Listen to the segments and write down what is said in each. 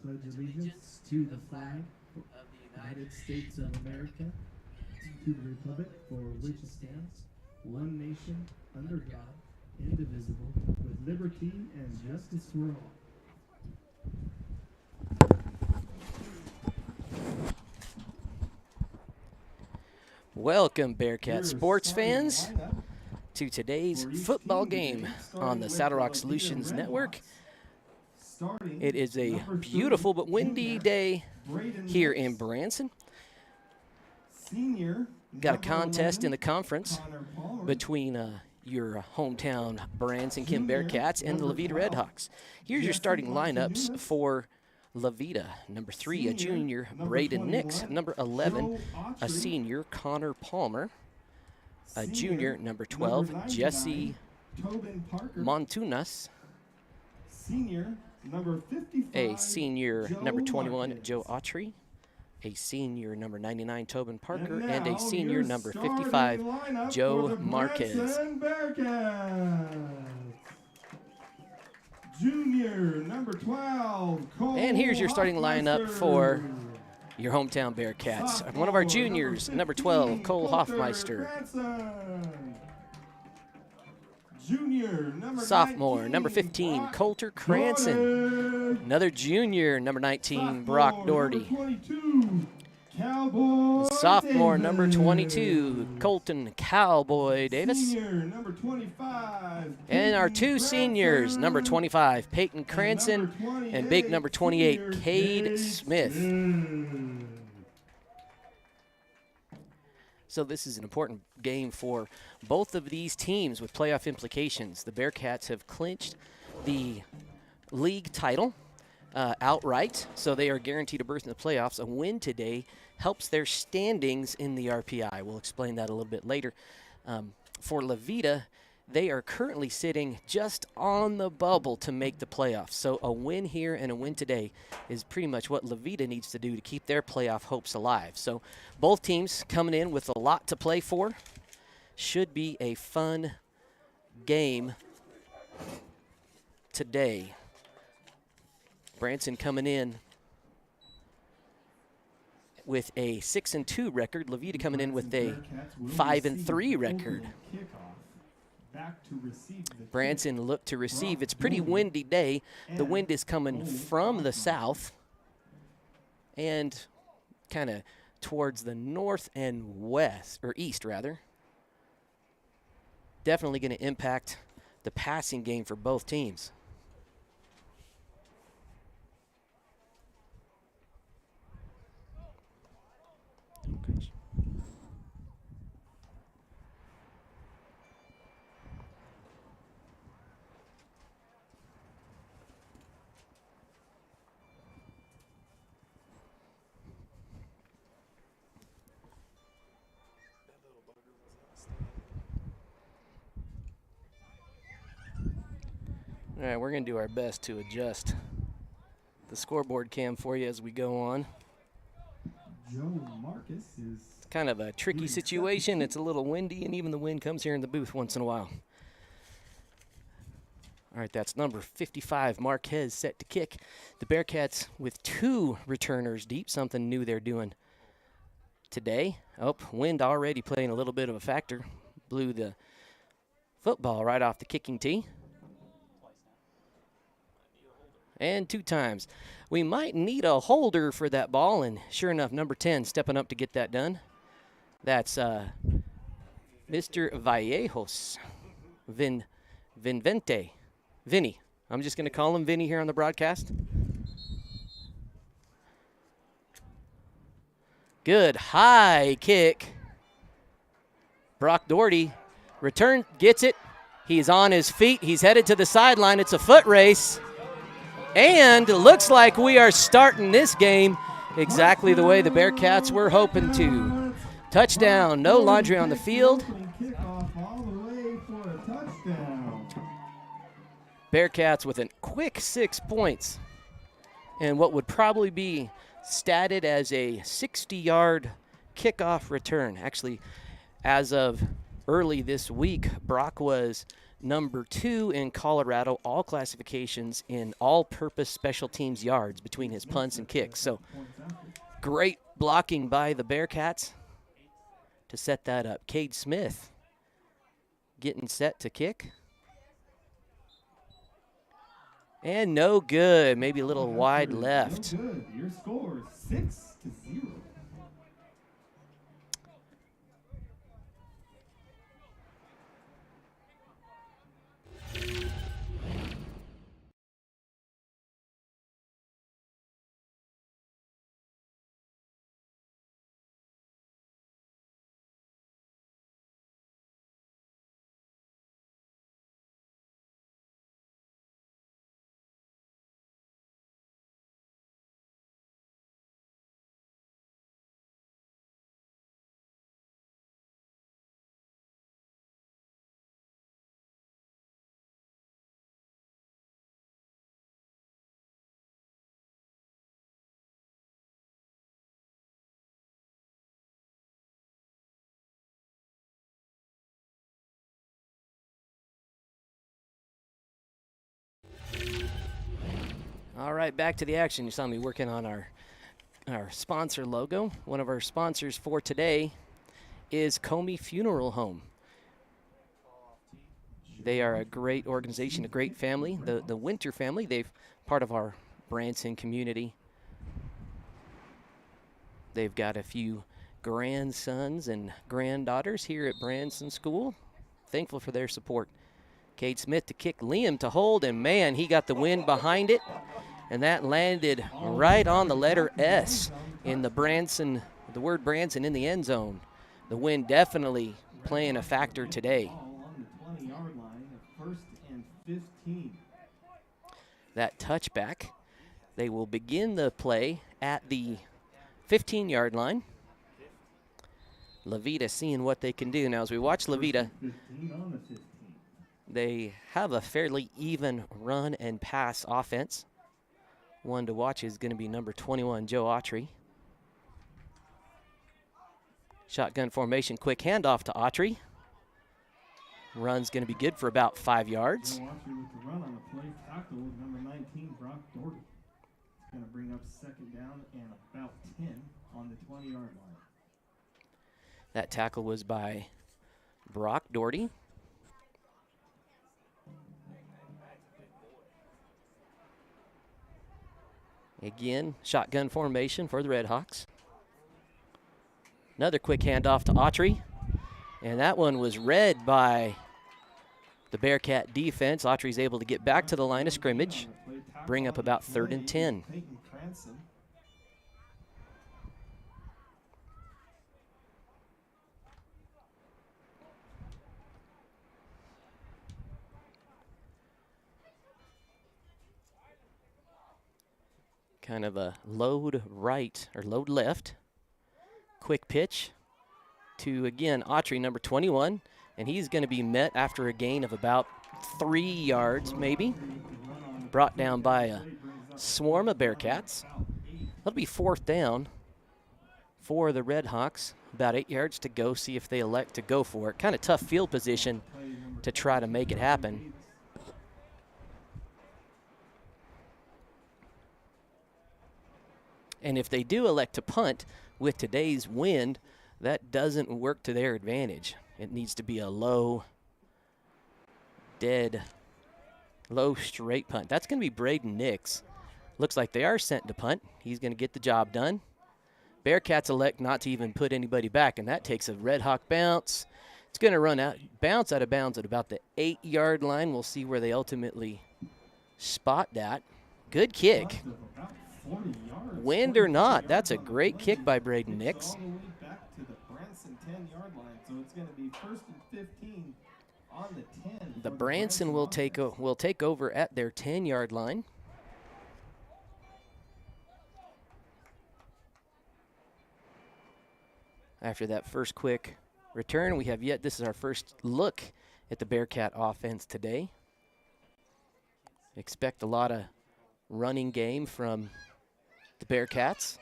pledge allegiance to the flag of the United States of America, to the republic for which it stands, one nation, under God, indivisible, with liberty and justice for all. Welcome, Bearcat sports fans, to today's football game on the Saddle Rock Solutions Network. It is a beautiful but windy day here in Branson. Got a contest in the conference between your hometown Branson Bearcats and the Veta Redhawks. Here's your starting lineups for Veta. Number 3, a junior, Braden Nix. Number 11, a senior, Connor Palmer. A junior, number 12, Jesse Montunas. A senior, number 21, Joe Autry. A senior, number 99, Tobin Parker. And a senior, number 55, Joe Marquez. Junior, number 12, Cole and here's your starting lineup Hoffmeister. for your hometown Bearcats. One of our juniors, number 12, Cole Hoffmeister. Junior, Sophomore, 19, number 15, Brock Coulter Cranston. Doherty. Another junior, number 19, Brock Sophomore, Doherty. number 22, Cowboy Sophomore, number Davis. 22, Colton Cowboy Davis. Senior, number 25, And our Peyton two seniors, Branson. number 25, Peyton Cranston, and big number 28, junior Cade Smith. Smith. So this is an important game for both of these teams with playoff implications. The Bearcats have clinched the league title outright, so they are guaranteed a berth in the playoffs. A win today helps their standings in the RPI. We'll explain that a little bit later. For Veta, they are currently sitting just on the bubble to make the playoffs. So a win here and a win today is pretty much what Veta needs to do to keep their playoff hopes alive. So both teams coming in with a lot to play for. Should be a fun game today. Branson coming in with a 6-2 record. Veta coming in with a 5-3 record. Branson looked to receive. It's a pretty windy day. The wind is coming from the south and kind of towards the north and west, or east rather. Definitely going to impact the passing game for both teams. Okay. All right, we're going to do our best to adjust the scoreboard cam for you as we go on. Joe Marcus is It's kind of a tricky situation. It's a little windy, and even the wind comes here in the booth once in a while. All right, that's number 55, Marquez, set to kick. The Bearcats with 2 returners deep, something new they're doing today. Oh, wind already playing a little bit of a factor. Blew the football right off the kicking tee. And 2 times. We might need a holder for that ball, and sure enough, number 10 stepping up to get that done. That's Mr. Vallejos, Vinny. I'm just going to call him Vinny here on the broadcast. Good high kick. Brock Doherty return, gets it. He's on his feet. He's headed to the sideline. It's a foot race. And it looks like we are starting this game exactly the way the Bearcats were hoping to. Touchdown, no laundry on the field. Bearcats with a quick 6 points. And what would probably be statted as a 60-yard kickoff return. Actually, as of early this week, Brock was number 2 in Colorado, all classifications in all-purpose special teams yards between his punts and kicks. So great blocking by the Bearcats to set that up. Cade Smith getting set to kick. And no good. Maybe a little wide left. No good. Your score 6-0. All right, back to the action. You saw me working on our sponsor logo. One of our sponsors for today is Comey Funeral Home. They are a great organization, a great family, the Winter family. They've part of our Branson community. They've got a few grandsons and granddaughters here at Branson School. Thankful for their support. Cade Smith to kick, Liam to hold, and man, he got the wind behind it, and that landed right on the letter S in the word Branson in the end zone. The wind definitely playing a factor today. On the 20-yard line at 1st and 15. That touchback, they will begin the play at the 15-yard line. Levita seeing what they can do. Now, as we watch Levita, they have a fairly even run and pass offense. One to watch is going to be number 21, Joe Autry. Shotgun formation, quick handoff to Autry. Run's going to be good for about 5 yards. Joe Autry with the run on the play tackle with number 19, Brock Doherty. It's going to bring up 2nd down and about 10 on the 20-yard line. That tackle was by Brock Doherty. Again, shotgun formation for the Redhawks. Another quick handoff to Autry. And that one was read by the Bearcat defense. Autry's able to get back to the line of scrimmage, bring up about 3rd and 10. Kind of a load right or load left. Quick pitch to, again, Autry, number 21. And he's going to be met after a gain of about 3 yards, maybe. Brought down by a swarm of Bearcats. That'll be 4th down for the Redhawks. About 8 yards to go, see if they elect to go for it. Kind of tough field position to try to make it happen. And if they do elect to punt with today's wind, that doesn't work to their advantage. It needs to be a low straight punt. That's going to be Braden Nix. Looks like they are sent to punt. He's going to get the job done. Bearcats elect not to even put anybody back, and that takes a Red Hawk bounce. It's going to bounce out of bounds at about the 8-yard line. We'll see where they ultimately spot that. Good kick. Wind or not, that's a great kick by Braden Nix. All the way back to the Branson 10-yard line, so it's going to be 1st and 15 on the 10. The Branson will take over at their 10-yard line. After that first quick return, this is our first look at the Bearcat offense today. Expect a lot of running game from the Bearcats,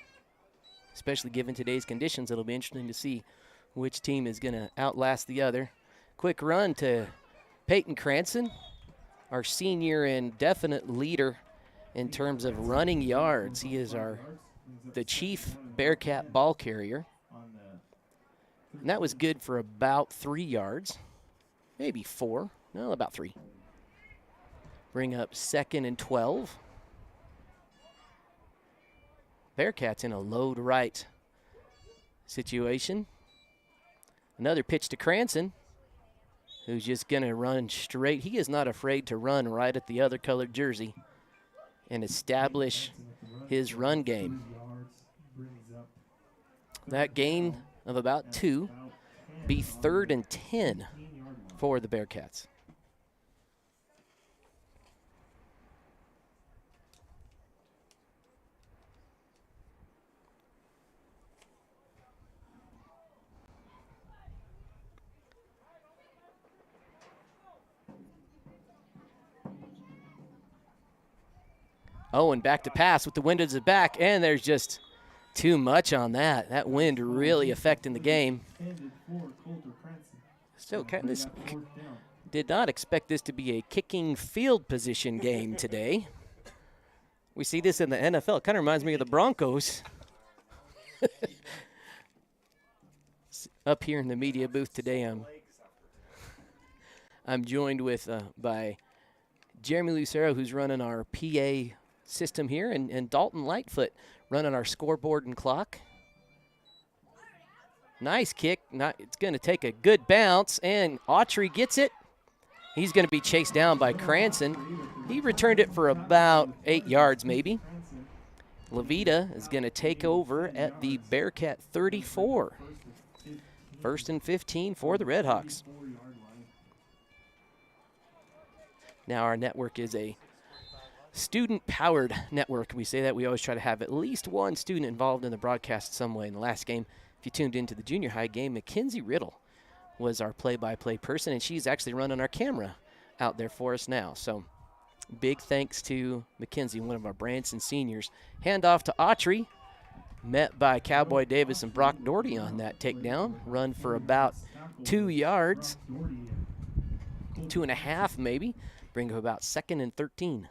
especially given today's conditions. It'll be interesting to see which team is going to outlast the other. Quick run to Peyton Cranston, our senior and definite leader in terms of running yards. He is the chief Bearcat ball carrier. And that was good for about 3 yards, maybe 4. No, about 3. Bring up 2nd and 12. Bearcats in a load right situation. Another pitch to Cranston, who's just going to run straight. He is not afraid to run right at the other colored jersey and establish his run game. That gain of about 2 be 3rd and 10 for the Bearcats. Oh, and back to pass with the wind at his back, and there's just too much on that. That wind really affecting the game. So kind of did not expect this to be a kicking field position game today. We see this in the NFL. It kind of reminds me of the Broncos. Up here in the media booth today, I'm joined with by Jeremy Lucero, who's running our PA system here, and Dalton Lightfoot running our scoreboard and clock. Nice kick. It's going to take a good bounce, and Autry gets it. He's going to be chased down by Cranston. He returned it for about 8 yards maybe. Levita is going to take over at the Bearcat 34. 1st and 15 for the Redhawks. Now our network is a student-powered network. We say that. We always try to have at least one student involved in the broadcast some way. In the last game, if you tuned into the junior high game, Mackenzie Riddle was our play-by-play person, and she's actually running our camera out there for us now. So big thanks to Mackenzie, one of our Branson seniors. Handoff to Autry, met by Cowboy Davis and Brock Doherty on that takedown. Run for about 2 yards, 2.5 maybe. Bring up about 2nd and 13.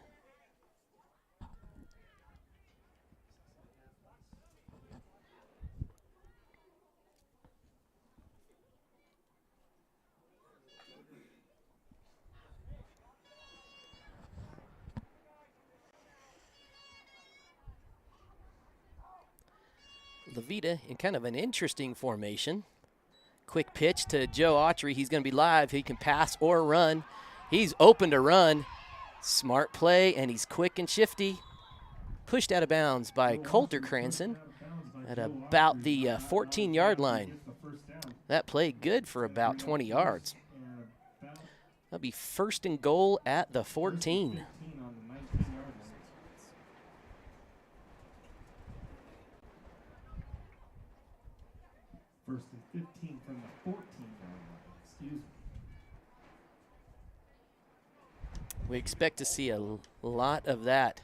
Levita in kind of an interesting formation. Quick pitch to Joe Autry. He's going to be live. He can pass or run. He's open to run. Smart play, and he's quick and shifty. Pushed out of bounds by Coulter Cranston at about the 14-yard line. That play good for about 20 yards. That'll be 1st and goal at the 14. First and 15 from the 14-yard line. Excuse me. We expect to see a lot of that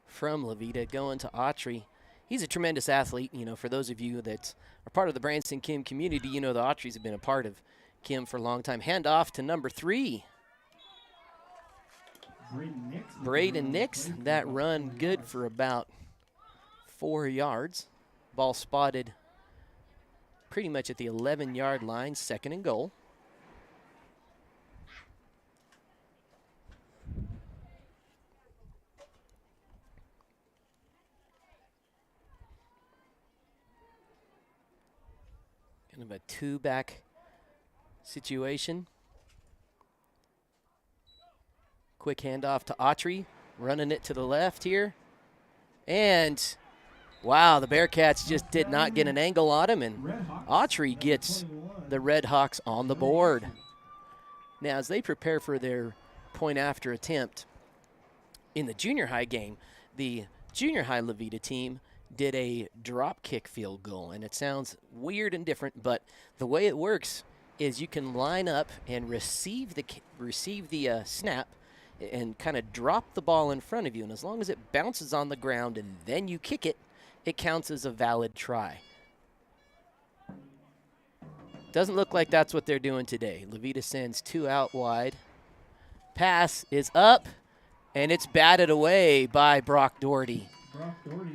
from Levita going to Autry. He's a tremendous athlete. You know, for those of you that are part of the Branson Kim community, you know the Autrys have been a part of Kim for a long time. Handoff to number 3. Braden Nix. That run good for about 4 yards. Ball spotted pretty much at the 11-yard line, 2nd and goal. Kind of a 2-back situation. Quick handoff to Autry, running it to the left here. And wow, the Bearcats just did not get an angle on him, and Autry gets the Redhawks on the board. Now, as they prepare for their point-after attempt in the junior high game, the junior high Levita team did a drop kick field goal, and it sounds weird and different, but the way it works is you can line up and receive the snap and kind of drop the ball in front of you, and as long as it bounces on the ground and then you kick it, it counts as a valid try. Doesn't look like that's what they're doing today. Levita sends 2 out wide Pass is up, and it's batted away by Brock Doherty.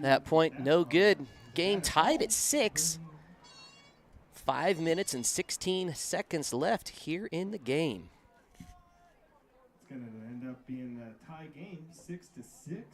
That point, no good. Game tied at 6. 5 minutes and 16 seconds left here in the game. It's going to end up being a tie game, 6-6.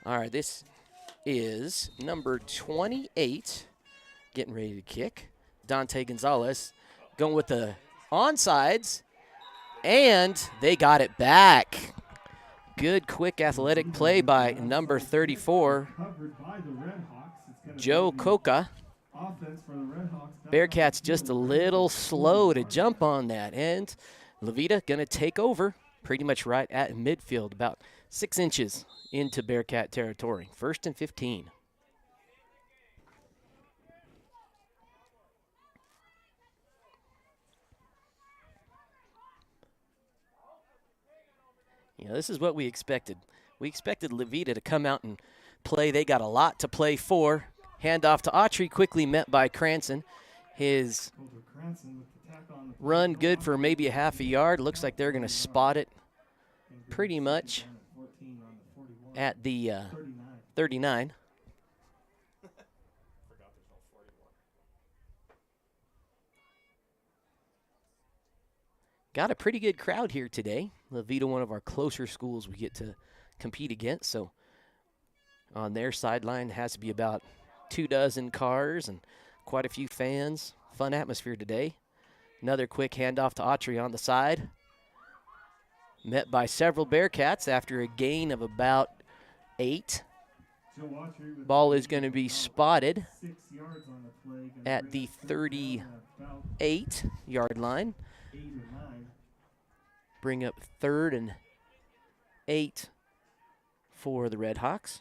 All right, this is number 28 getting ready to kick. Dante Gonzalez going with the onsides, and they got it back. Good, quick, athletic play by number 34, Joe Coca. Bearcats just a little slow to jump on that, and Levita going to take over pretty much right at midfield, about 6 inches into Bearcat territory. 1st and 15. You know, this is what we expected. We expected Levita to come out and play. They got a lot to play for. Handoff to Autry, quickly met by Cranston. His run good for maybe a half a yard. Looks like they're going to spot it pretty much at the 39. Got a pretty good crowd here today. Levita, one of our closer schools we get to compete against. So on their sideline has to be about 24 cars and quite a few fans. Fun atmosphere today. Another quick handoff to Autry on the side. Met by several Bearcats after a gain of about 8. Ball is going to be spotted at the 38-yard line. Bring up 3rd and 8 for the Redhawks.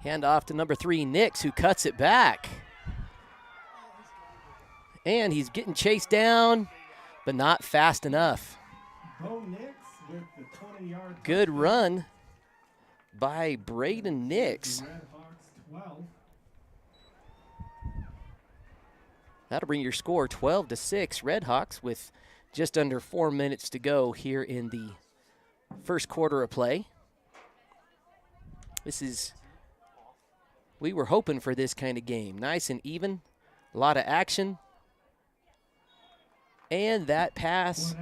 Hand off to number 3, Nix, who cuts it back. And he's getting chased down, but not fast enough. Good run by Braden Nix. That'll bring your score 12-6. Redhawks with just under 4 minutes to go here in the first quarter of play. We were hoping for this kind of game. Nice and even, a lot of action. And that pass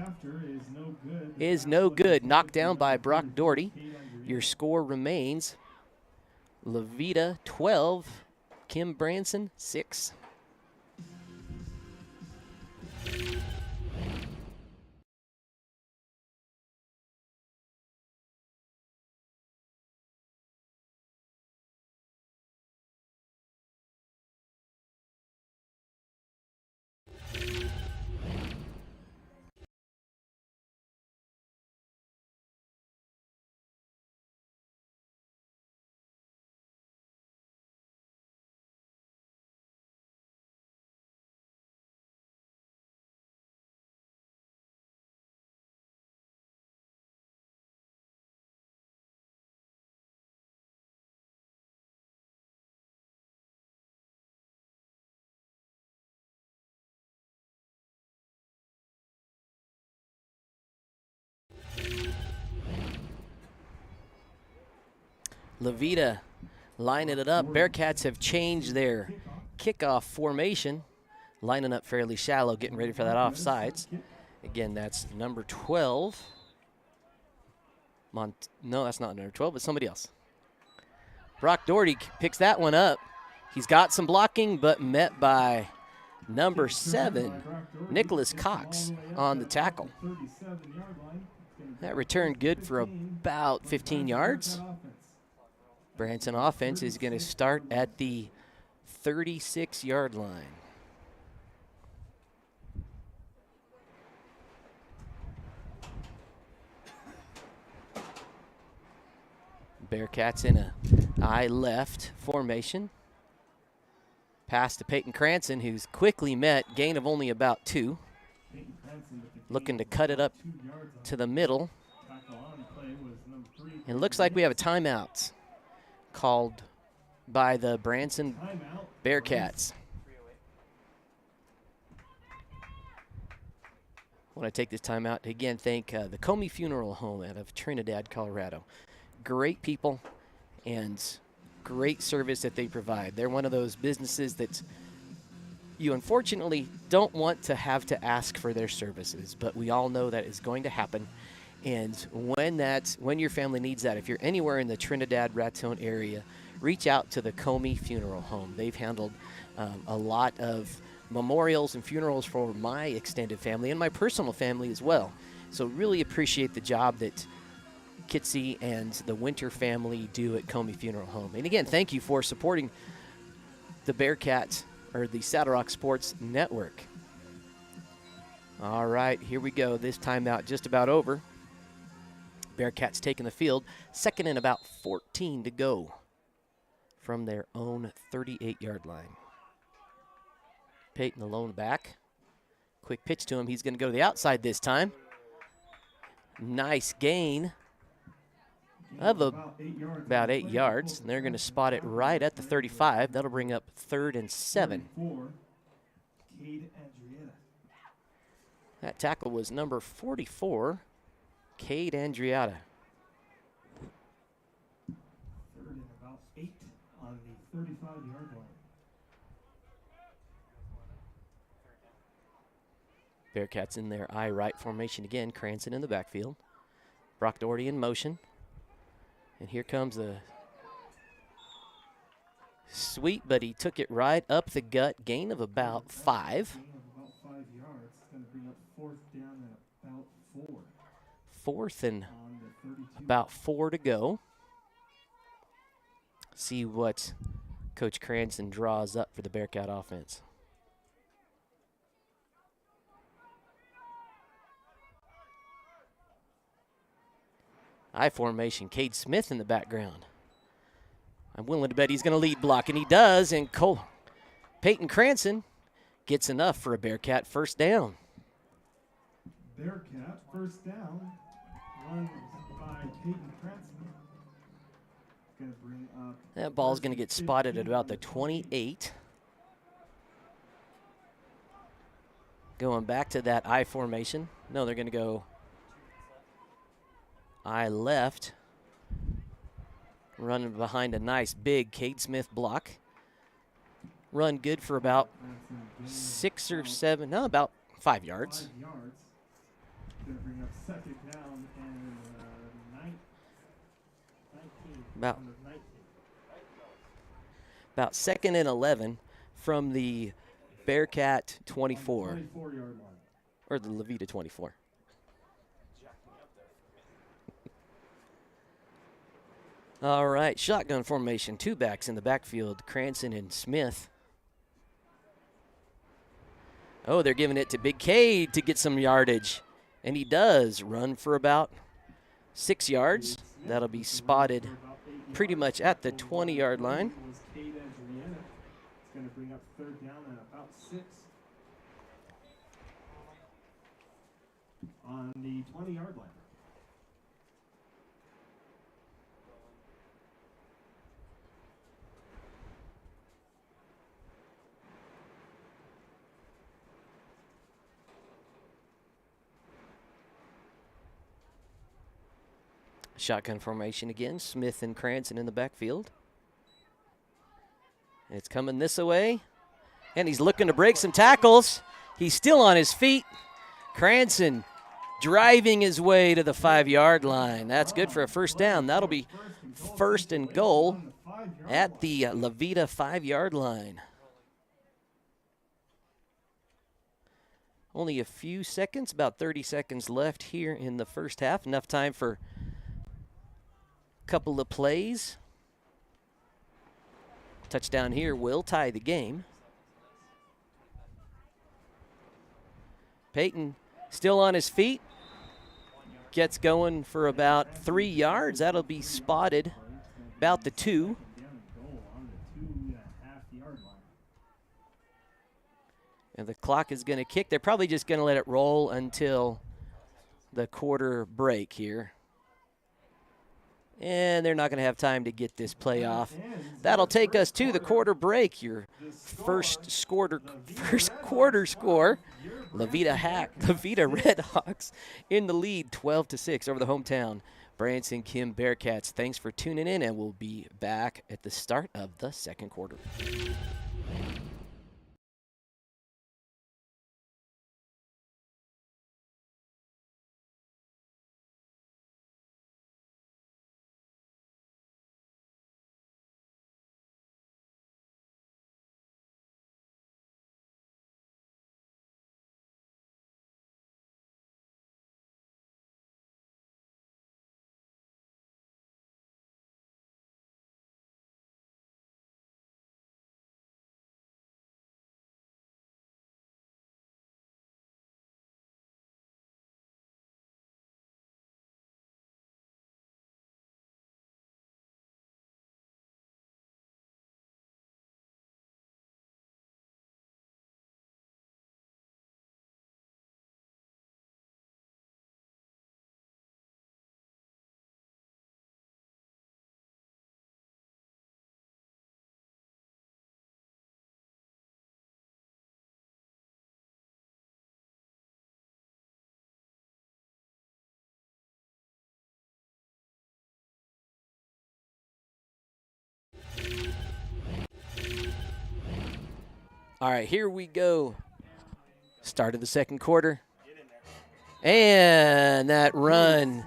is no good. Knocked down by Brock Doherty. Your score remains Levita 12, Kim Branson 6. Levita lining it up. Bearcats have changed their kickoff formation. lining up fairly shallow, getting ready for that offsides. Again, that's number 12. No, that's not number 12, but somebody else. Brock Doherty picks that one up. He's got some blocking, but met by number 7, Nicholas Cox, on the tackle. That return good for about 15 yards. Branson offense is going to start at the 36-yard line. Bearcats in a eye left formation. Pass to Peyton Cranston, who's quickly met, gain of only about 2. Looking to cut it up to the middle. And it looks like we have a timeout called by the Branson Bearcats. I want to take this timeout to again thank the Comey Funeral Home out of Trinidad, Colorado. Great people and great service that they provide. They're one of those businesses that you unfortunately don't want to have to ask for their services, but we all know that is going to happen. And when your family needs that, if you're anywhere in the Trinidad Raton area, reach out to the Comey Funeral Home. They've handled a lot of memorials and funerals for my extended family and my personal family as well. So really appreciate the job that Kitsy and the Winter family do at Comey Funeral Home. And again, thank you for supporting the Bearcats, or the Saddle Rock Sports Network. All right, here we go. This timeout just about over. Bearcats taking the field. 2nd and about 14 to go from their own 38-yard line. Peyton alone back. Quick pitch to him. He's going to go to the outside this time. Nice gain of about 8 yards. And they're going to spot it right at the 35. That'll bring up 3rd and 7. That tackle was number 44, Cade Andriata. 3rd and about 8 on the 35-yard line. Bearcats in their eye right formation again. Cranston in the backfield. Brock Doherty in motion. And here comes the sweep, but he took it right up the gut. Gain of about 5. Gain of about 5 yards. It's going to bring up 4th down and about 4. 4th and about 4 to go. See what Coach Cranston draws up for the Bearcat offense. I formation, Cade Smith in the background. I'm willing to bet he's going to lead block, and he does, and Peyton Cranston gets enough for a Bearcat first down. Bearcat first down, run by Peyton Cranston. Going to bring up. That ball's going to get spotted at about the 28. Going back to that I formation. No, they're going to go I left, running behind a nice big Cade Smith block. Run good for about 6 or 7, no, about 5 yards. 5 yards. Going to bring up 2nd down and 19. About 2nd and 11 from the Bearcat 24. 24-yard line. Or the Levita 24. All right, shotgun formation, 2 backs in the backfield, Cranston and Smith. Oh, they're giving it to Big Cade to get some yardage. And he does run for about 6 yards. That'll be spotted pretty much at the 20-yard line. It's going to bring up 3rd down and about 6 on the 20-yard line. Shotgun formation again. Smith and Cranston in the backfield. It's coming this way. And he's looking to break some tackles. He's still on his feet. Branson driving his way to the 5-yard line. That's good for a first down. That'll be first and goal at the Veta 5-yard line. Only a few seconds, about 30 seconds left here in the first half. Enough time for a couple of plays. Touchdown here will tie the game. Peyton still on his feet. Gets going for about 3 yards. That'll be spotted about the 2. And the clock is going to kick. They're probably just going to let it roll until the quarter break here. And they're not going to have time to get this play off. That'll take us to the quarter break. Your first quarter score. Veta Redhawks in the lead 12-6 over the hometown Branson Kim Bearcats. Thanks for tuning in, and we'll be back at the start of the second quarter. All right, here we go. Start of the second quarter. And that run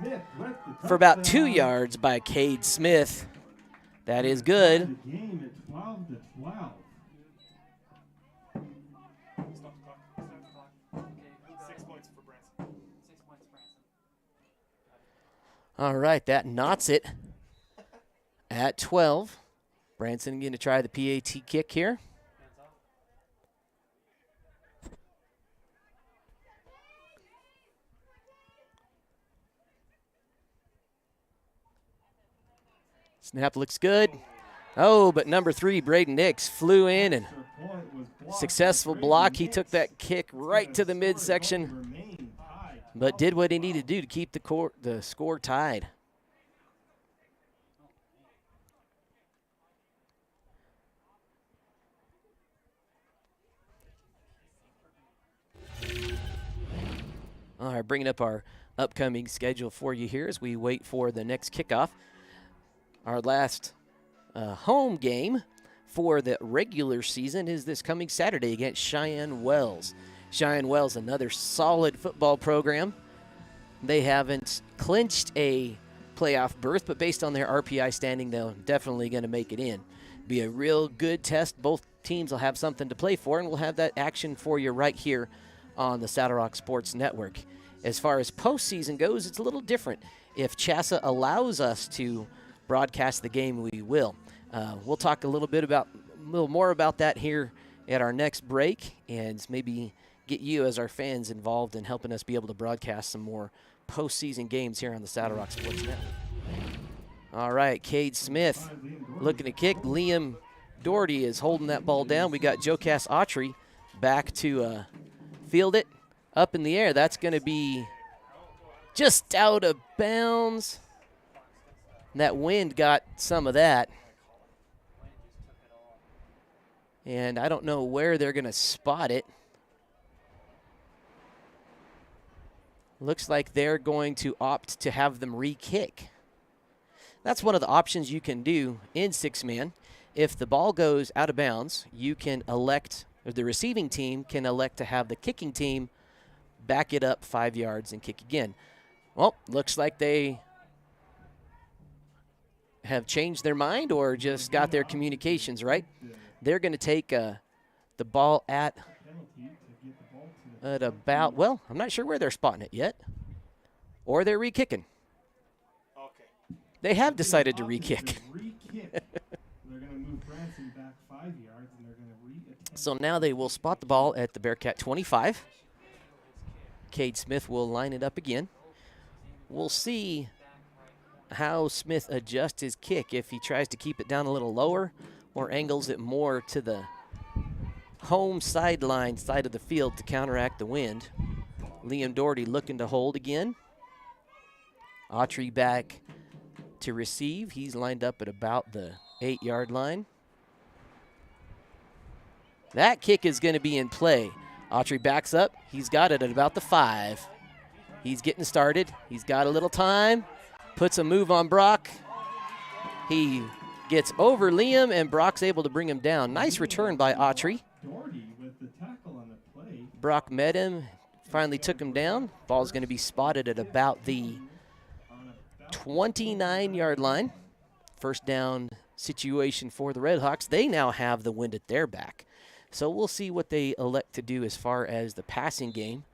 for about 2 yards by Cade Smith. That is good. All right, that knots it at 12. Branson going to try the PAT kick here. Snap looks good. Oh, but number 3, Braden Nix, flew in and successful block. He took that kick right to the midsection, but did what he needed to do to keep the score tied. All right, bringing up our upcoming schedule for you here as we wait for the next kickoff. Our last home game for the regular season is this coming Saturday against Cheyenne Wells. Cheyenne Wells, another solid football program. They haven't clinched a playoff berth, but based on their RPI standing, they're definitely going to make it in. Be a real good test. Both teams will have something to play for, and we'll have that action for you right here on the Saddle Rock Sports Network. As far as postseason goes, it's a little different. If CHSAA allows us to broadcast the game, we will. We'll talk a little more about that here at our next break, and maybe get you as our fans involved in helping us be able to broadcast some more postseason games here on the Saddle Rock Sports Network. All right, Cade Smith looking to kick. Liam Doherty is holding that ball down. We got Jokas Autry back to field it up in the air. That's going to be just out of bounds. That wind got some of that. And I don't know where they're going to spot it. Looks like they're going to opt to have them re-kick. That's one of the options you can do in 6-man. If the ball goes out of bounds, you can elect or the receiving team can elect to have the kicking team back it up 5 yards and kick again. Well, looks like they have changed their mind or just got their communications right. They're going to take the ball at about, well, I'm not sure where they're spotting it yet. Or they're re-kicking. Okay. They have decided to re-kick. They're going to move Branson back 5 yards, and they're going to re-attempt. So now they will spot the ball at the Bearcat 25. Cade Smith will line it up again. We'll see how Smith adjusts his kick, if he tries to keep it down a little lower or angles it more to the home sideline side of the field to counteract the wind. Liam Doherty looking to hold again. Autry back to receive. He's lined up at about the 8-yard line. That kick is going to be in play. Autry backs up. He's got it at about the 5. He's getting started. He's got a little time. Puts a move on Brock. He gets over Liam, and Brock's able to bring him down. Nice return by Autry. Doherty with the tackle on the play. Brock met him, finally took him down. Ball's going to be spotted at about the 29-yard line. First down situation for the Redhawks. They now have the wind at their back. So we'll see what they elect to do as far as the passing game.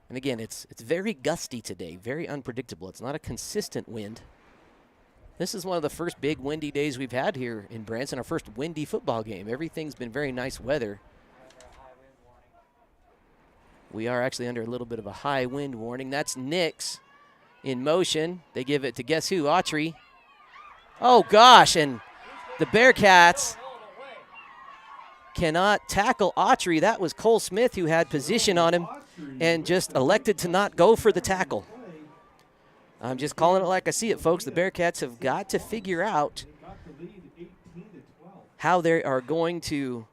And again, it's very gusty today, very unpredictable. It's not a consistent wind. This is one of the first big windy days we've had here in Branson, our first windy football game. Everything's been very nice weather. We are actually under a little bit of a high wind warning. That's Nix in motion. They give it to guess who? Autry. Oh, gosh, and the Bearcats cannot tackle Autry. That was Cole Smith who had position on him and just elected to not go for the tackle. I'm just calling it like I see it, folks. The Bearcats have got to figure out how they are going to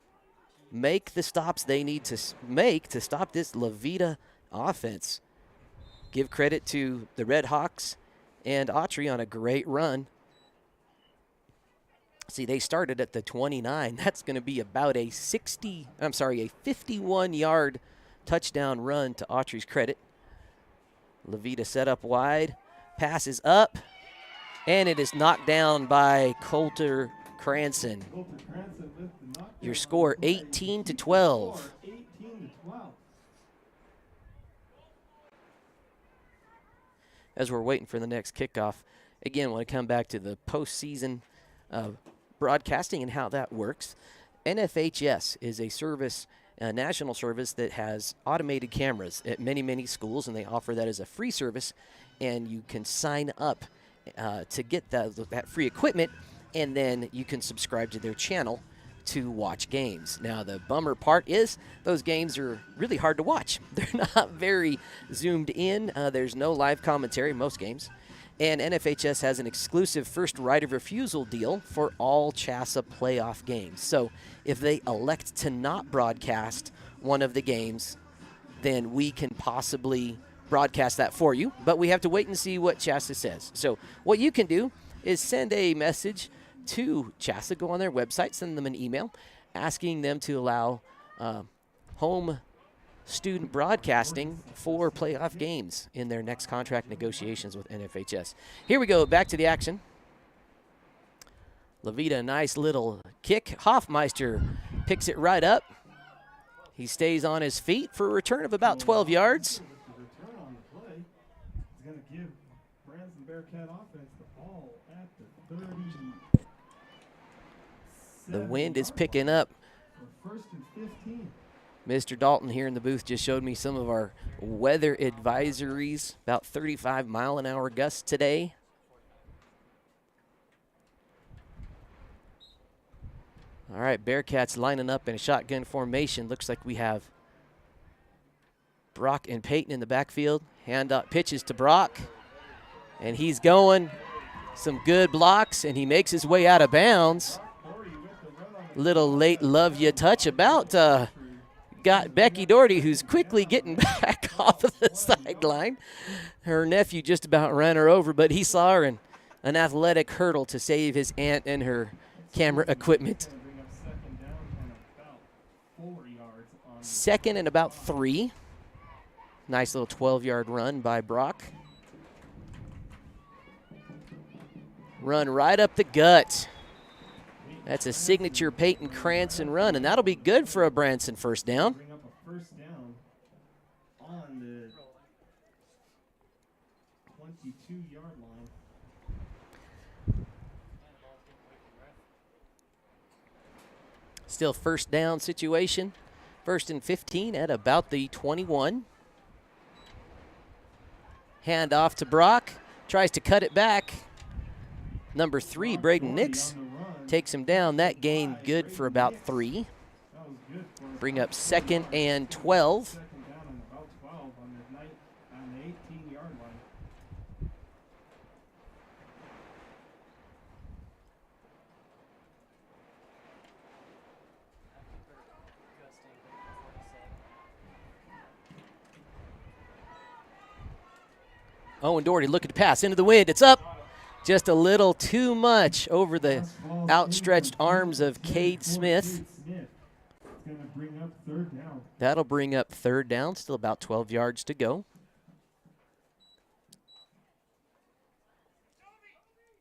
make the stops they need to make to stop this Veta offense. Give credit to the Redhawks and Autry on a great run. See, they started at the 29. That's going to be about a 51-yard touchdown run to Autry's credit. Veta set up wide, passes up, and it is knocked down by Coulter Cranston. Your score 18-12. As we're waiting for the next kickoff, again, I want to come back to the postseason broadcasting and how that works. NFHS is a service, a national service that has automated cameras at many, many schools, and they offer that as a free service, and you can sign up to get that free equipment, and then you can subscribe to their channel to watch games. Now, the bummer part is those games are really hard to watch. They're not very zoomed in. There's no live commentary in most games. And NFHS has an exclusive first right of refusal deal for all CHSAA playoff games. So if they elect to not broadcast one of the games, then we can possibly broadcast that for you. But we have to wait and see what CHSAA says. So what you can do is send a message to CHSAA, go on their website, send them an email asking them to allow home student broadcasting for playoff games in their next contract negotiations with NFHS. Here we go, back to the action. Veta, nice little kick. Hoffmeister picks it right up. He stays on his feet for a return of about 12 yards. Return on the play is going to give Branson Bearcat offense the ball at the 30. The wind is picking up. For first and 15. Mr. Dalton here in the booth just showed me some of our weather advisories. About 35-mile-an-hour gusts today. All right, Bearcats lining up in a shotgun formation. Looks like we have Brock and Peyton in the backfield. Handoff pitches to Brock, and he's going. Some good blocks, and he makes his way out of bounds. Little late love ya touch about got Becky Doherty, who's quickly getting back off of the sideline. Her nephew just about ran her over, but he saw her in an athletic hurdle to save his aunt and her camera equipment. 2nd and about 3. Nice little 12-yard run by Brock. Run right up the gut. That's a signature Peyton Cranston run, and that'll be good for a Branson first down. Bring up a first down on the 22-yard line. Still first down situation. 1st and 15 at about the 21. Hand off to Brock. Tries to cut it back. Number 3, Braden Nix, takes him down. That gain good for about 3. Bring up 2nd and 12. Second down and about 12 on the 18-yard line. Owen Doherty looking to pass into the wind. It's up. Just a little too much over the outstretched arms of Cade Smith. That'll bring up 3rd down. Still about 12 yards to go.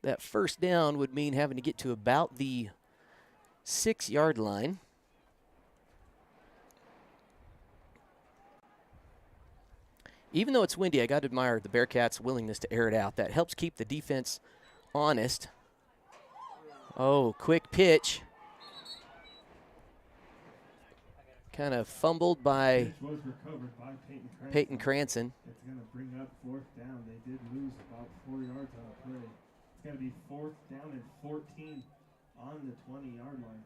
That first down would mean having to get to about the 6-yard line. Even though it's windy, I got to admire the Bearcats' willingness to air it out. That helps keep the defense honest. Oh, quick pitch. Kind of fumbled by Peyton Cranston. It's going to bring up 4th down. They did lose about 4 yards on the play. It's going to be 4th down and 14 on the 20-yard line.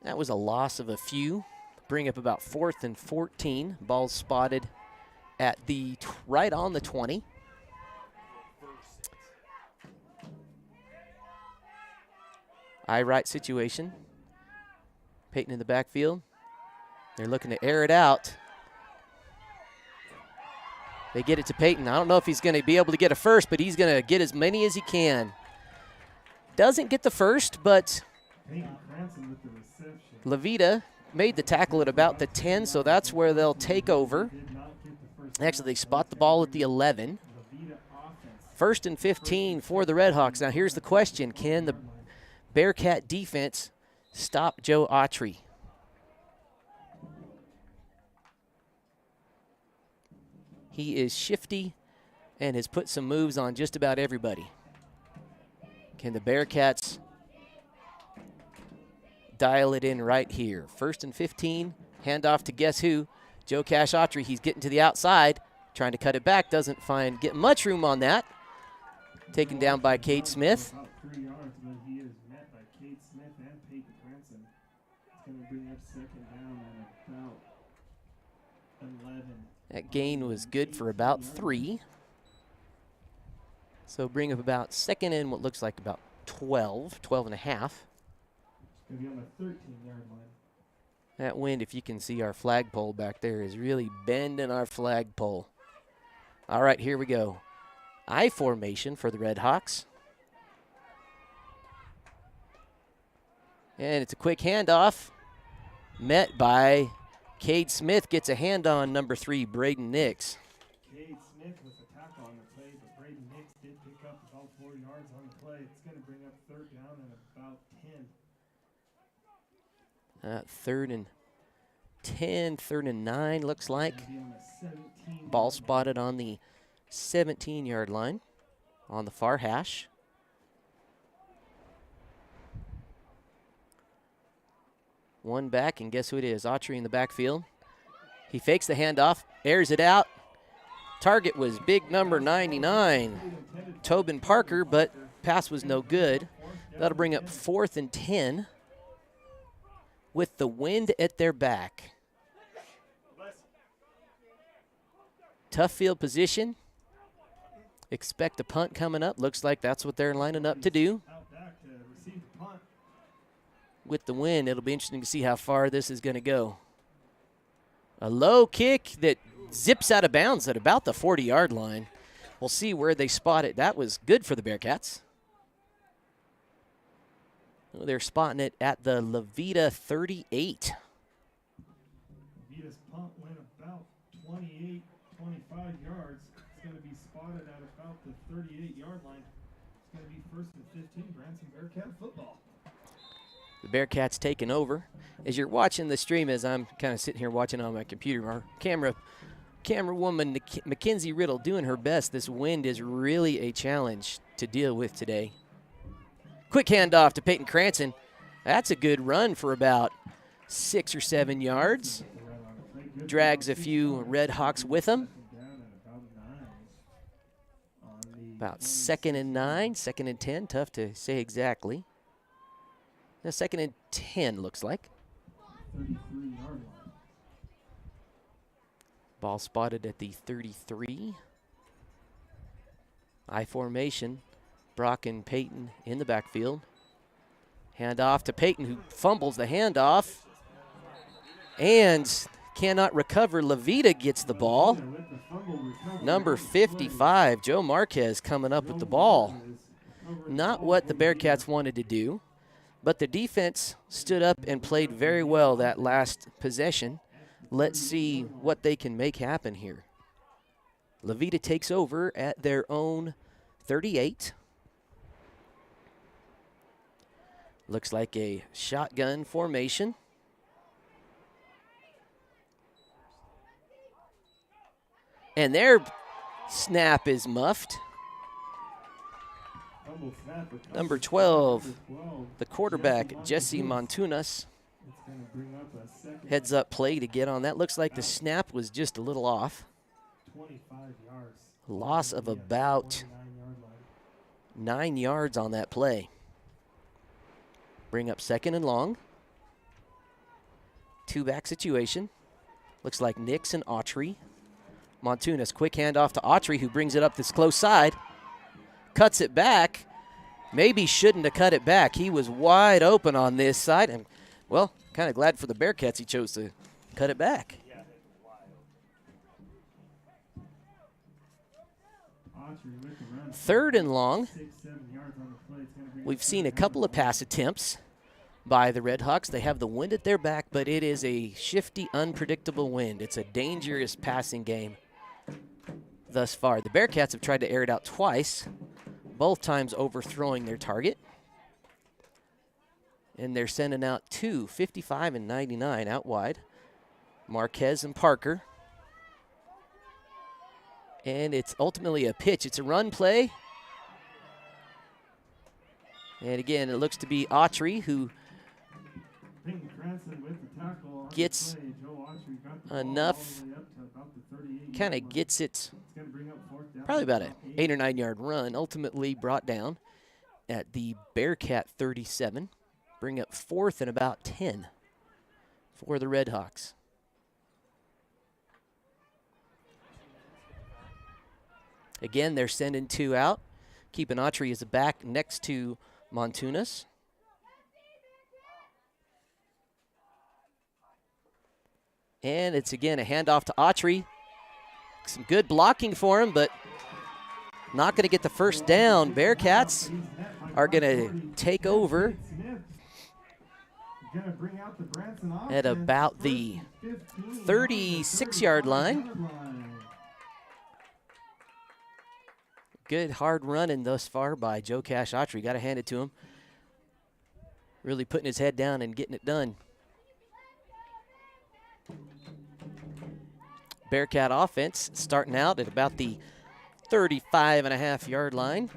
That was a loss of a few. Bring up about 4th and 14. Ball spotted at the right on the 20. Right situation. Peyton in the backfield. They're looking to air it out. They get it to Peyton. I don't know if he's going to be able to get a first, but he's going to get as many as he can. Doesn't get the first, but Levita made the tackle at about the 10, so that's where they'll take over. Actually, they spot the ball at the 11. 1st and 15 for the Redhawks. Now, here's the question. Can the Bearcat defense stop Joe Autry? He is shifty and has put some moves on just about everybody. Can the Bearcats dial it in right here? 1st and 15, handoff to guess who? Joe Cash Autry. He's getting to the outside, trying to cut it back, doesn't get much room on that. Taken down by Cade Smith. About 3 yards, but he is met by Cade Smith and Peyton Cranston. It's going to bring up 2nd down and about 11. That gain was good for about 3. So bring up about 2nd and what looks like about 12 and a half. It's going to be on the 13-yard line. That wind, if you can see our flagpole back there, is really bending our flagpole. All right, here we go. I formation for the Redhawks. And it's a quick handoff. Met by Cade Smith. Gets a hand on number 3, Braden Nix. Cade Smith with the tackle on the play, but Braden Nix did pick up about 4 yards on the play. It's going to bring up 3rd down and about 10. 3rd and 10, 3rd and 9 looks like. Ball spotted on the 17-yard line on the far hash. One back, and guess who it is? Autry in the backfield. He fakes the handoff, airs it out. Target was big number 99, Tobin Parker, but pass was no good. That'll bring up 4th and 10 with the wind at their back. Tough field position. Expect a punt coming up. Looks like that's what they're lining up to do. With the wind, it'll be interesting to see how far this is going to go. A low kick that zips out of bounds at about the 40-yard line. We'll see where they spot it. That was good for the Bearcats. They're spotting it at the Veta 38. Vita's punt went about 28, 25 yards. It's going to be spotted at about the 38-yard line. It's going to be 1st and 15, Branson Bearcat football. The Bearcats taking over. As you're watching the stream, as I'm kind of sitting here watching on my computer, our camera woman Mackenzie Riddle doing her best. This wind is really a challenge to deal with today. Quick handoff to Peyton Cranston. That's a good run for about 6 or 7 yards. Drags a few Redhawks with him. About 2nd and 9, 2nd and 10. Tough to say exactly. Now 2nd and 10 looks like. 33-yard line. Ball spotted at the 33. I formation. Brock and Peyton in the backfield. Handoff to Peyton, who fumbles the handoff and cannot recover. Levita gets the ball. Number 55, Joe Marquez, coming up with the ball. Not what the Bearcats wanted to do, but the defense stood up and played very well that last possession. Let's see what they can make happen here. Levita takes over at their own 38. Looks like a shotgun formation. And their snap is muffed. Number 12, the quarterback, Jesse Montunas. Heads up play to get on that. Looks like the snap was just a little off. Loss of about 9 yards on that play. Bring up 2nd and long. 2-back situation. Looks like Nix and Autry. Montunas, quick handoff to Autry, who brings it up this close side. Cuts it back. Maybe shouldn't have cut it back. He was wide open on this side. And, well, kind of glad for the Bearcats he chose to cut it back. 3rd and long. We've seen a couple of pass attempts by the Redhawks. They have the wind at their back, but it is a shifty, unpredictable wind. It's a dangerous passing game thus far. The Bearcats have tried to air it out twice, both times overthrowing their target. And they're sending out 2, 55 and 99 out wide. Marquez and Parker. And it's ultimately a pitch. It's a run play. And again, it looks to be Autry who gets enough, kind of gets it, probably about an 8 or 9 yard run, ultimately brought down at the Bearcat 37. Bring up 4th and about 10 for the Redhawks. Again, they're sending 2 out. Keeping Autry as a back next to Montunas. And it's again a handoff to Autry. Some good blocking for him, but not going to get the first down. Bearcats are going to take over at about the 36-yard line. Good hard running thus far by Joe Cash Autry. Got to hand it to him. Really putting his head down and getting it done. Bearcat offense starting out at about the 35.5-yard line.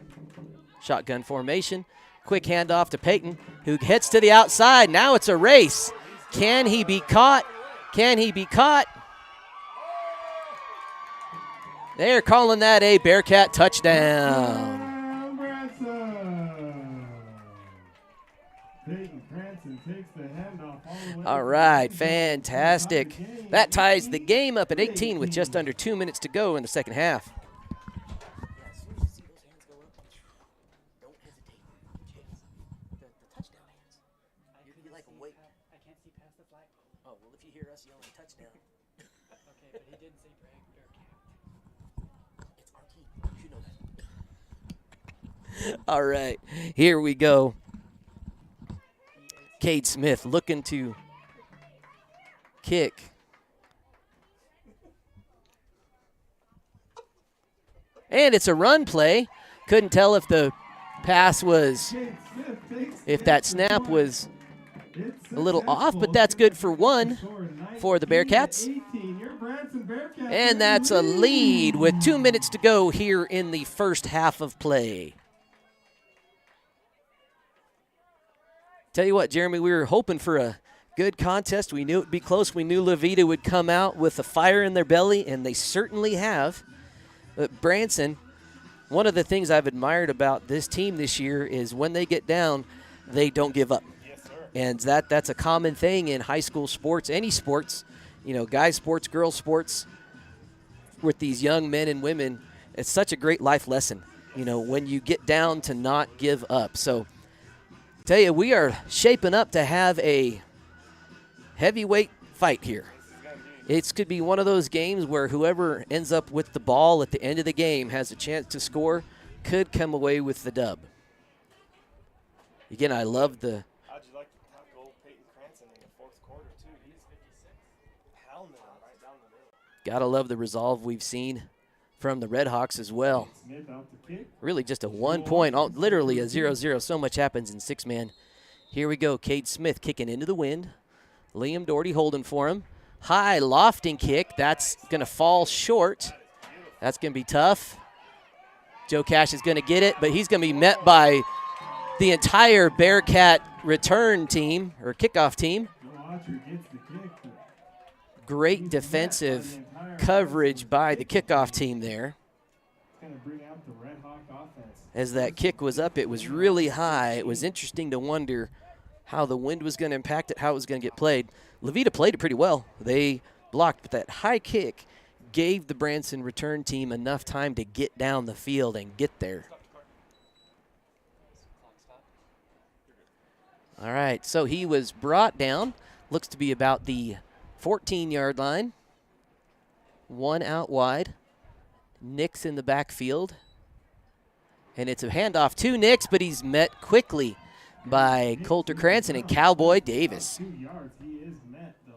Shotgun formation. Quick handoff to Peyton, who heads to the outside. Now it's a race. Can he be caught? Can he be caught? They're calling that a Bearcat touchdown. All right, fantastic. That ties the game up at 18 with just under 2 minutes to go in the second half. All right, here we go. Cade Smith looking to kick. And it's a run play. Couldn't tell if the pass was, if that snap was a little off, but that's good for one for the Bearcats. And that's a lead with 2 minutes to go here in the first half of play. Tell you what, Jeremy, we were hoping for a good contest. We knew it would be close. We knew Levita would come out with a fire in their belly, and they certainly have. But Branson, one of the things I've admired about this team this year is when they get down, they don't give up. Yes, sir. And that's a common thing in high school sports, any sports, you know, guys sports, girls sports, with these young men and women. It's such a great life lesson, you know, when you get down to not give up. So, tell you, we are shaping up to have a heavyweight fight here. It could be one of those games where whoever ends up with the ball at the end of the game has a chance to score, could come away with the dub. Again, I love the... How'd you like to tackle Peyton Cranston in the fourth quarter, too? He's 56. Helmet right down the middle. Gotta love the resolve we've seen from the Redhawks as well. Really just a 1 point, literally a 0-0. So much happens in six-man. Here we go. Cade Smith kicking into the wind. Liam Doherty holding for him. High lofting kick. That's going to fall short. That's going to be tough. Joe Cash is going to get it, but he's going to be met by the entire Bearcat return team or kickoff team. Great defensive coverage by the kickoff team there. As that kick was up, it was really high. It was interesting to wonder how the wind was going to impact it, how it was going to get played. Levita played it pretty well. They blocked, but that high kick gave the Branson return team enough time to get down the field and get there. All right, so he was brought down. Looks to be about the 14-yard line. One out wide. Nix in the backfield. And it's a handoff to Nix, but he's met quickly by Coulter Cranston and Cowboy Davis. 2 yards. He is met, though,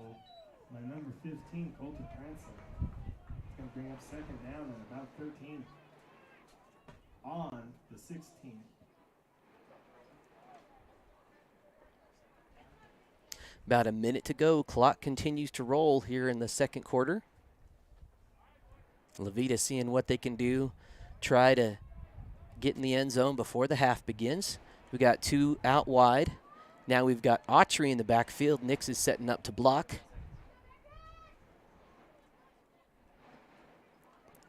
by number 15, Coulter Cranston. It's going to bring up second down and about 13 on the 16. About a minute to go. Clock continues to roll here in the second quarter. Levita seeing what they can do. Try to get in the end zone before the half begins. We got two out wide. Now we've got Autry in the backfield. Nix is setting up to block.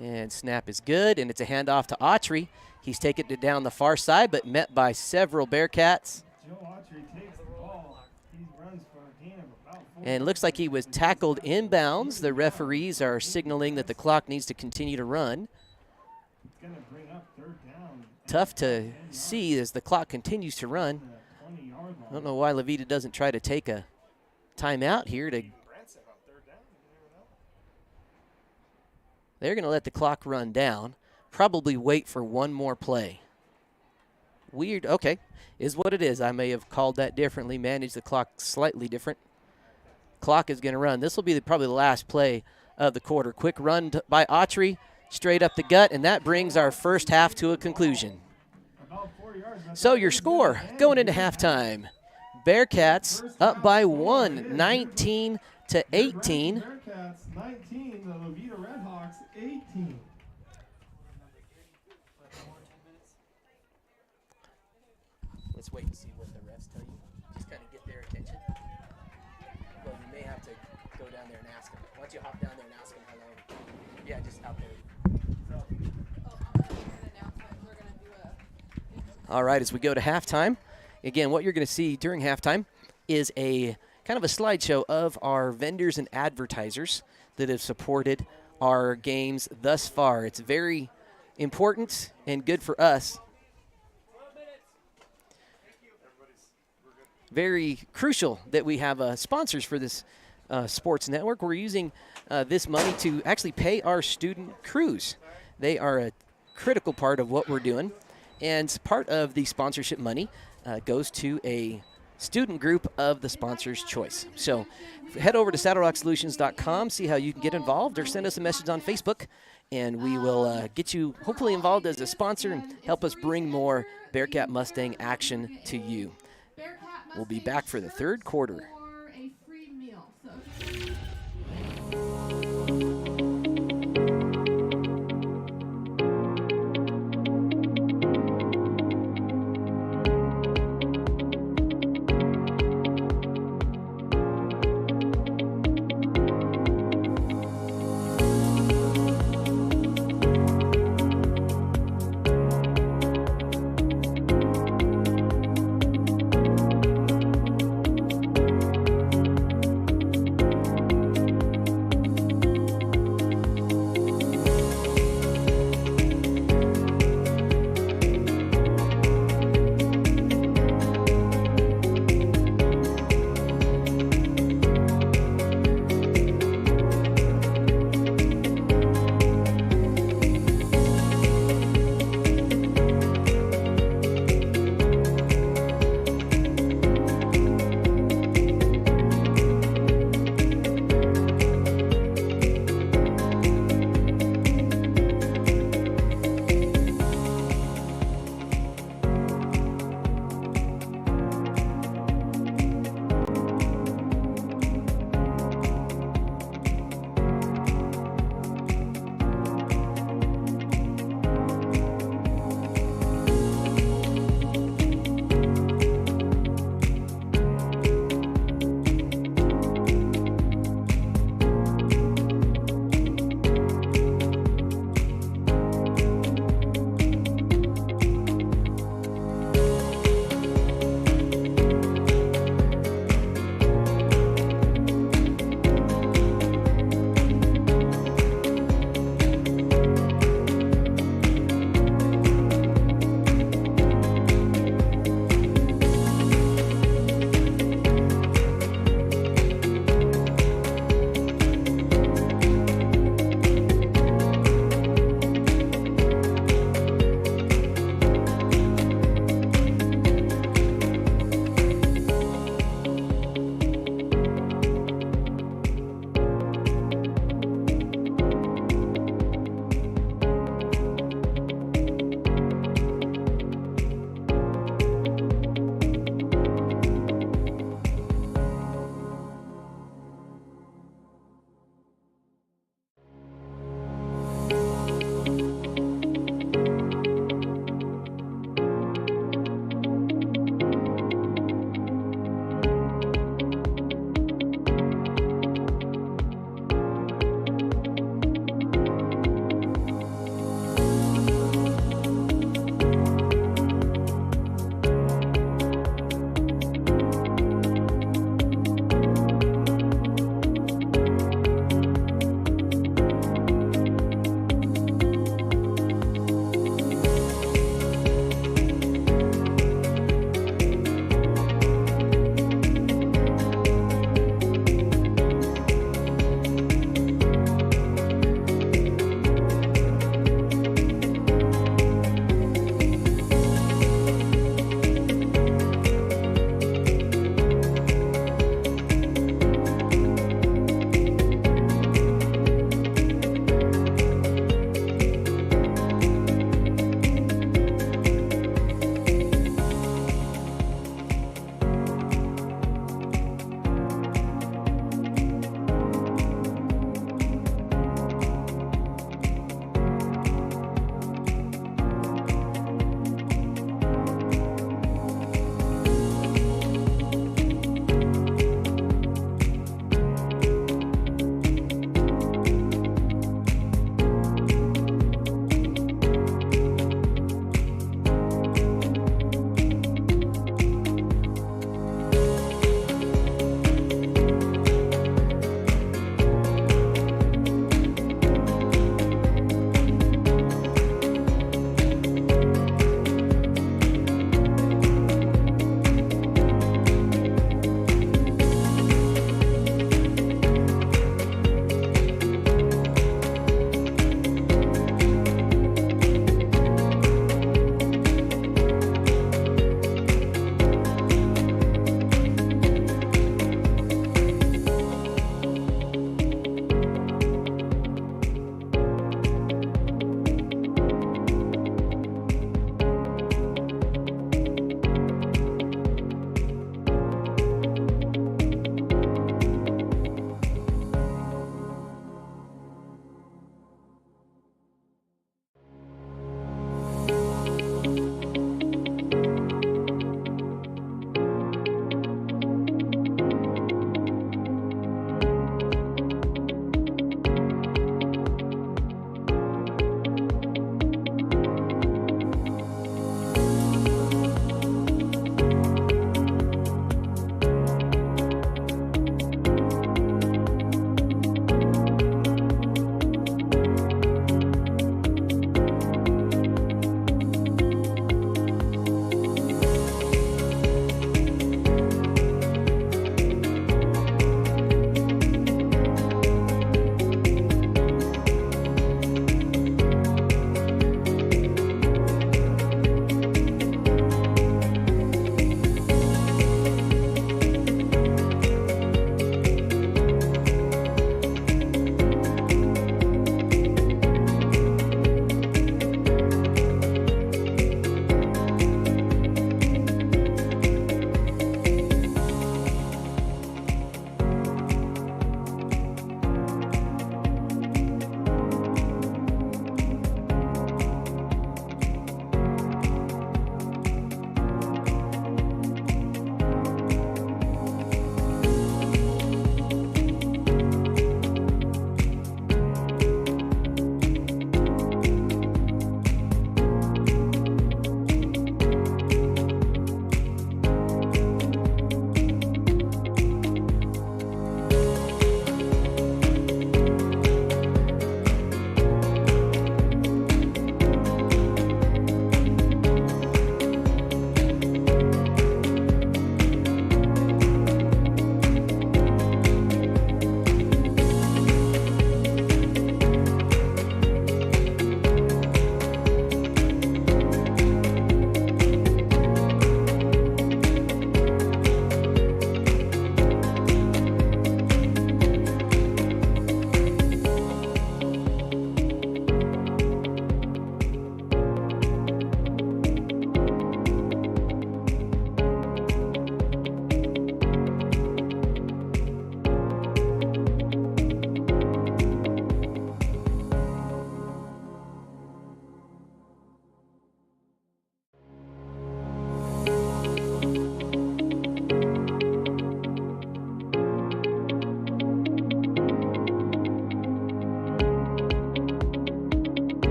And snap is good, and it's a handoff to Autry. He's taken it down the far side, but met by several Bearcats. Joe Autry takes the ball. He runs for a gain of about 4. And it looks like he was tackled inbounds. The referees are signaling that the clock needs to continue to run. It's going to bring up third down. Tough to see as the clock continues to run. I don't know why Levita doesn't try to take a timeout here to... They're going to let the clock run down. Probably wait for one more play. Weird. Okay. Is what it is. I may have called that differently. Managed the clock slightly different. Clock is going to run. This will be probably the last play of the quarter. Quick run by Autry. Straight up the gut. And that brings our first half to a conclusion. So your score going into halftime. Bearcats up by 1, 19-18. Bearcats 19, the Veta Redhawks 18. Let's wait and see what the refs tell you. Just kind of get their attention. Well, you may have to go down there and ask them. Why don't you hop down there and ask them how long? Yeah, just out there. All right, as we go to halftime, again, what you're going to see during halftime is a kind of a slideshow of our vendors and advertisers that have supported our games thus far. It's very important and good for us. Very crucial that we have sponsors for this sports network. We're using this money to actually pay our student crews. They are a critical part of what we're doing. And part of the sponsorship money goes to a student group of the sponsor's choice. So head over to SaddleRockSolutions.com, see how you can get involved, or send us a message on Facebook, and we will get you hopefully involved as a sponsor and help us bring more Bearcat Mustang action to you. We'll be back for the third quarter.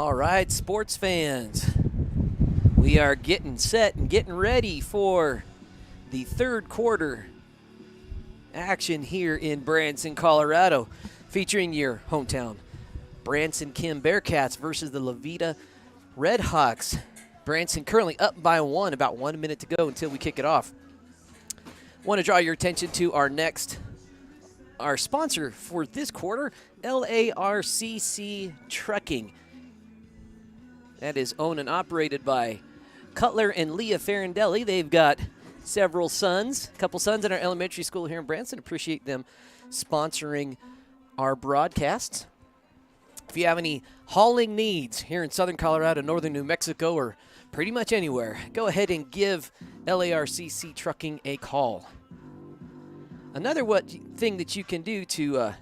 All right, sports fans, we are getting set and getting ready for the third quarter action here in Branson, Colorado, featuring your hometown Branson Kim Bearcats versus the Veta Redhawks. Branson currently up by 1, about 1 minute to go until we kick it off. Want to draw your attention to our sponsor for this quarter, LARCC Trucking. That is owned and operated by Cutler and Leah Farindelli. They've got several sons, a couple sons in our elementary school here in Branson. Appreciate them sponsoring our broadcasts. If you have any hauling needs here in southern Colorado, northern New Mexico, or pretty much anywhere, go ahead and give LARCC Trucking a call. Another thing that you can do to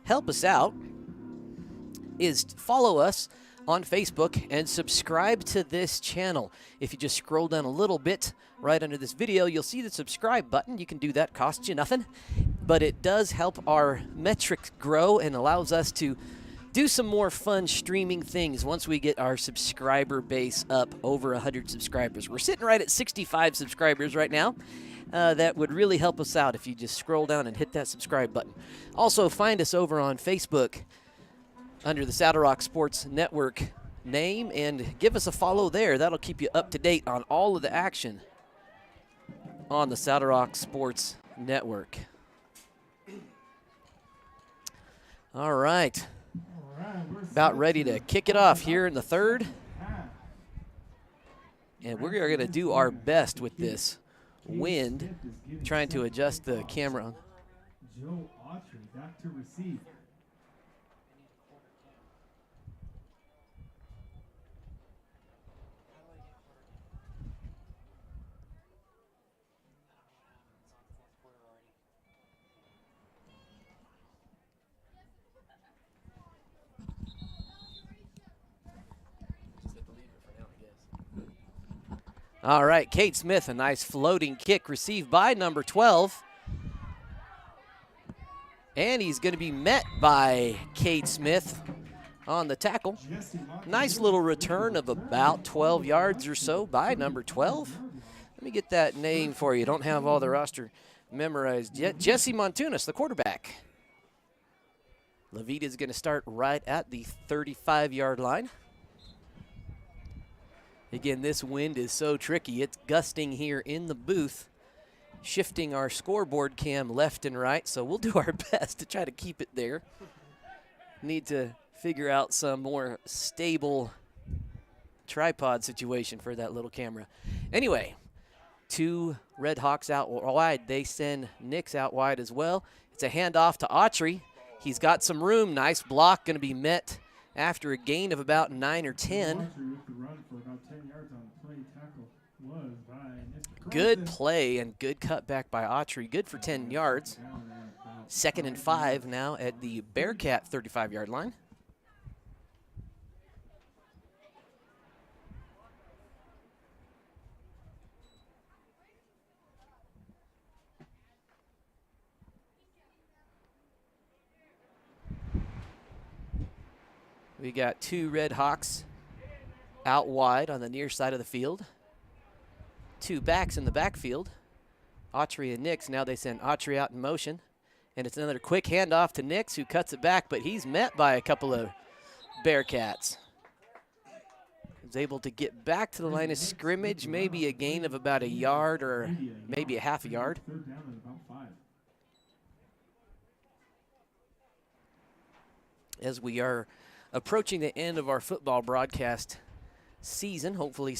help us out is follow us on Facebook and subscribe to this channel. If you just scroll down a little bit right under this video, you'll see the subscribe button. You can do that, costs you nothing, but it does help our metrics grow and allows us to do some more fun streaming things once we get our subscriber base up over 100 subscribers. We're sitting right at 65 subscribers right now. That would really help us out if you just scroll down and hit that subscribe button. Also, find us over on Facebook under the Saddle Rock Sports Network name and give us a follow there. That'll keep you up to date on all of the action on the Saddle Rock Sports Network. All right. About ready to kick it off here in the third. And we're going to do our best with this wind, trying to adjust the camera. Joe Autry back to receive. All right, Kate Smith, a nice floating kick received by number 12. And he's going to be met by Kate Smith on the tackle. Nice little return of about 12 yards or so by number 12. Let me get that name for you. Don't have all the roster memorized yet. Jesse Montunas, the quarterback. Levita is going to start right at the 35-yard line. Again, this wind is so tricky. It's gusting here in the booth, shifting our scoreboard cam left and right, so we'll do our best to try to keep it there. Need to figure out some more stable tripod situation for that little camera. Anyway, 2 Redhawks out wide. They send Nix out wide as well. It's a handoff to Autry. He's got some room. Nice block, going to be met after a gain of about 9 or 10. Good play and good cutback by Autry. Good for 10 yards. 2nd and 5 now at the Bearcat 35-yard line. We got 2 Redhawks out wide on the near side of the field. 2 backs in the backfield, Autry and Nix. Now they send Autry out in motion, and it's another quick handoff to Nix, who cuts it back, but he's met by a couple of Bearcats. He's able to get back to the line of scrimmage, maybe a gain of about a yard or maybe a half a yard. As we are approaching the end of our football broadcast season, hopefully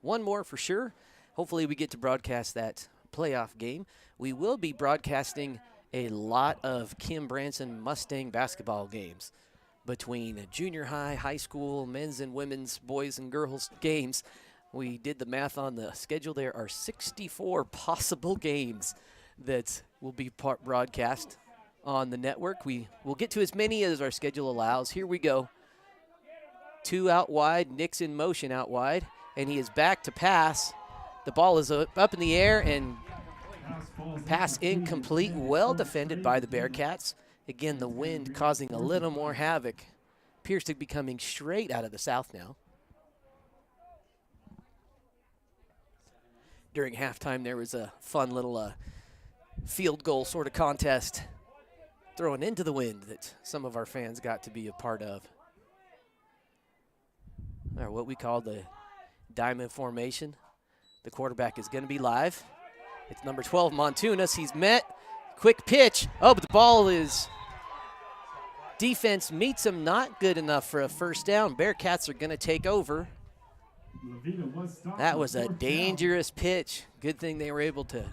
one more for sure. Hopefully we get to broadcast that playoff game. We will be broadcasting a lot of Kim Branson Mustang basketball games between junior high, high school, men's and women's, boys and girls games. We did the math on the schedule. There are 64 possible games that will be broadcast on the network. We will get to as many as our schedule allows. Here we go. 2 out wide, Nix in motion out wide, and he is back to pass. The ball is up in the air, and pass incomplete. Well defended by the Bearcats. Again, the wind causing a little more havoc appears to be coming straight out of the south now. During halftime, there was a fun little field goal sort of contest thrown into the wind that some of our fans got to be a part of. Or what we call the diamond formation. The quarterback is going to be live. It's number 12, Montunas. He's met. Quick pitch. Oh, but the ball is... Defense meets him, not good enough for a first down. Bearcats are going to take over. That was a dangerous pitch. Good thing they were able to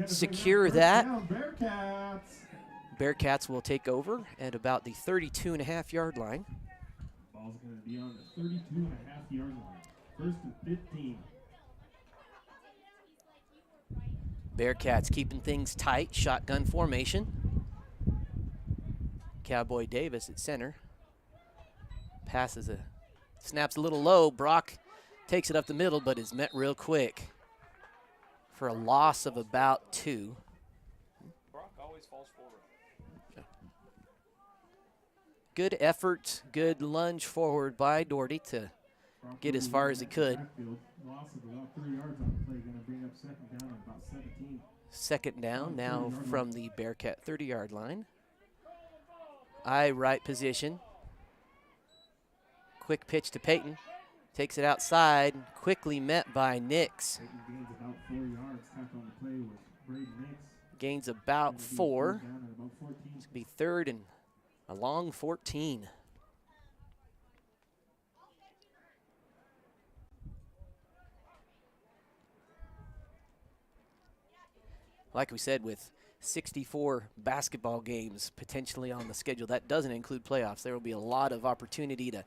secure that. Bearcats will take over at about the 32.5-yard line. Ball's going to be on the 32.5-yard line. First and 15. Bearcats keeping things tight. Shotgun formation. Cowboy Davis at center. Passes snaps a little low. Brock takes it up the middle, but is met real quick for a loss of about 2. Brock always falls forward. Good effort, good lunge forward by Doherty to get as far as he could. Loss of about 3 yards on the play, going to bring up second down at about 17. Second down now from the Bearcat 30-yard line. Eye right position. Quick pitch to Peyton. Takes it outside, quickly met by Nix. Peyton gains about 4 yards. Tackle on the play with Braden Nix. Gains about 4. About 14. It's going to be third and a long 14. Like we said, with 64 basketball games potentially on the schedule, that doesn't include playoffs. There will be a lot of opportunity to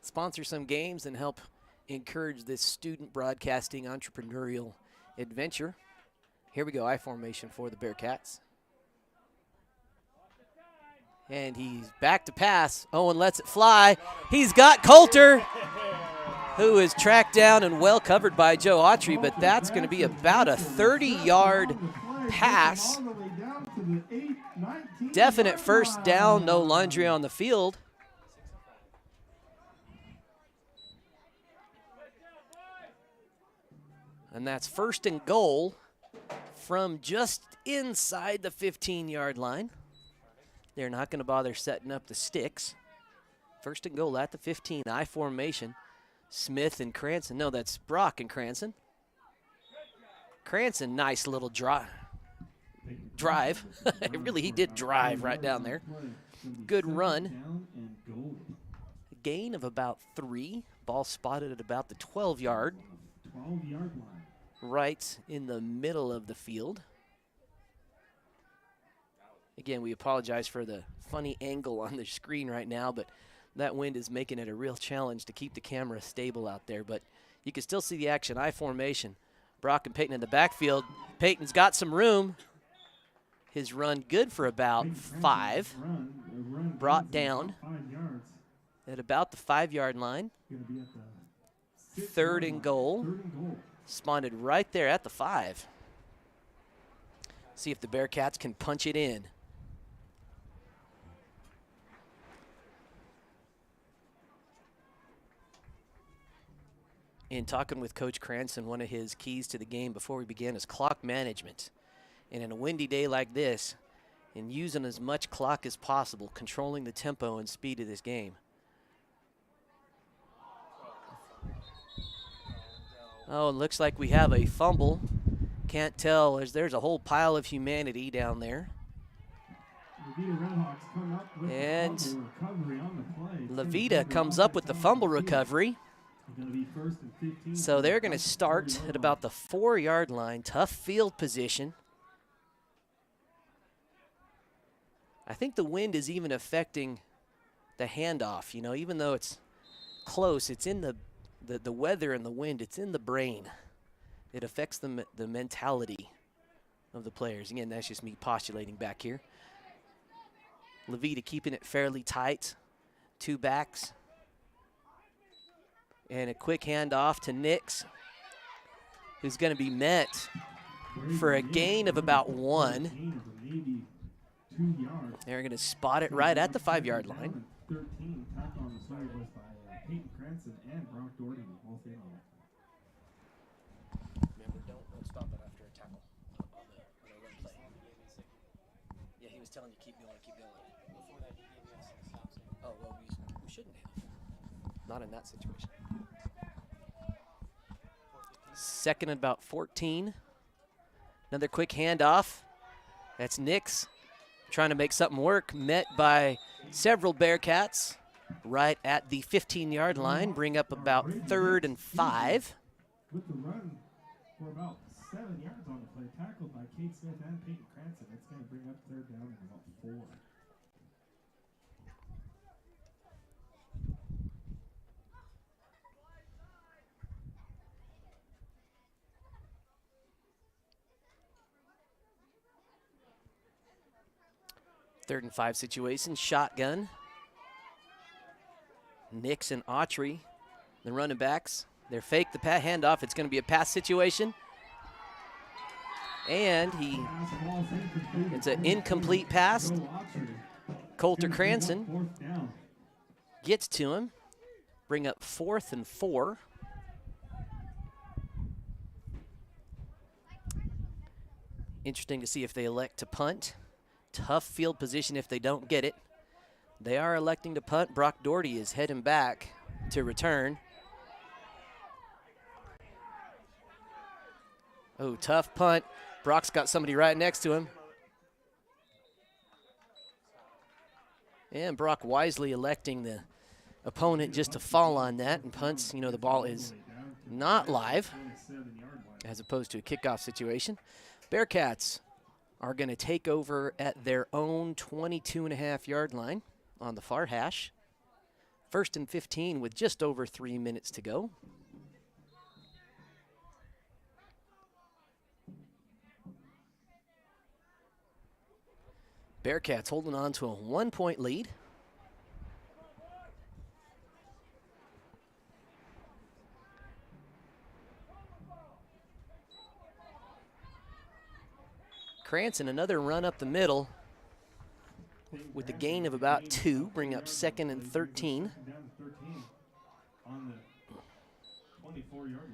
sponsor some games and help encourage this student broadcasting entrepreneurial adventure. Here we go, I formation for the Bearcats. And he's back to pass. Owen lets it fly. He's got Coulter, who is tracked down and well covered by Joe Autry, but that's going to be about a 30-yard pass. Definite first down, no laundry on the field. And that's first and goal from just inside the 15-yard line. They're not going to bother setting up the sticks. First and goal at the 15, I formation. Smith and Cranston. No, that's Brock and Cranston. Cranston, nice little drive. Really, he did drive right down there. Good run. Gain of about 3. Ball spotted at about the 12-yard. 12-yard line. Right in the middle of the field. Again, we apologize for the funny angle on the screen right now, but that wind is making it a real challenge to keep the camera stable out there. But you can still see the action. I formation. Brock and Peyton in the backfield. Peyton's got some room. His run good for about 5. Brought down at about the 5-yard line. Third and goal. Spotted right there at the 5. See if the Bearcats can punch it in. In talking with Coach Cranston, one of his keys to the game before we began is clock management. And in a windy day like this, and using as much clock as possible, controlling the tempo and speed of this game. Oh, it looks like we have a fumble. Can't tell. There's a whole pile of humanity down there. And Levita comes up with the fumble recovery. So they're going to start at about the 4-yard line. Tough field position. I think the wind is even affecting the handoff. You know, even though it's close, it's in the weather and the wind. It's in the brain. It affects the mentality of the players. Again, that's just me postulating back here. Levita keeping it fairly tight. 2 backs. And a quick handoff to Nix, who's going to be met for a gain of about 1. They're going to spot it right at the 5-yard line. play was by Peyton Cranston and Brock Doherty, both in on it. Remember, don't stop it after a tackle on the run play. Yeah, he was telling you keep going, keep going. Before that, he gave us a stop sign. Oh, well, we shouldn't have. Not in that situation. Second and about 14. Another quick handoff. That's Nix trying to make something work, met by several Bearcats right at the 15-yard line, bring up about 3rd and 5. With the run for about 7 yards on the play, tackled by Kate Smith and Peyton Cranston. That's going to bring up 3rd down and about 4. Third and 5 situation, shotgun. Nix and Autry, the running backs. They're fake the handoff. It's going to be a pass situation. And it's an incomplete pass. Coulter Cranston gets to him. Bring up 4th and 4. Interesting to see if they elect to punt. Tough field position if they don't get it. They are electing to punt. Brock Doherty is heading back to return. Oh, tough punt. Brock's got somebody right next to him. And Brock wisely electing the opponent just to fall on that and punts. You know, the ball is not live as opposed to a kickoff situation. Bearcats are going to take over at their own 22.5-yard line on the far hash. 1st and 15 with just over 3 minutes to go. Bearcats holding on to a 1-point lead. Cranston, another run up the middle with a gain of about 2, bring up 2nd and 13.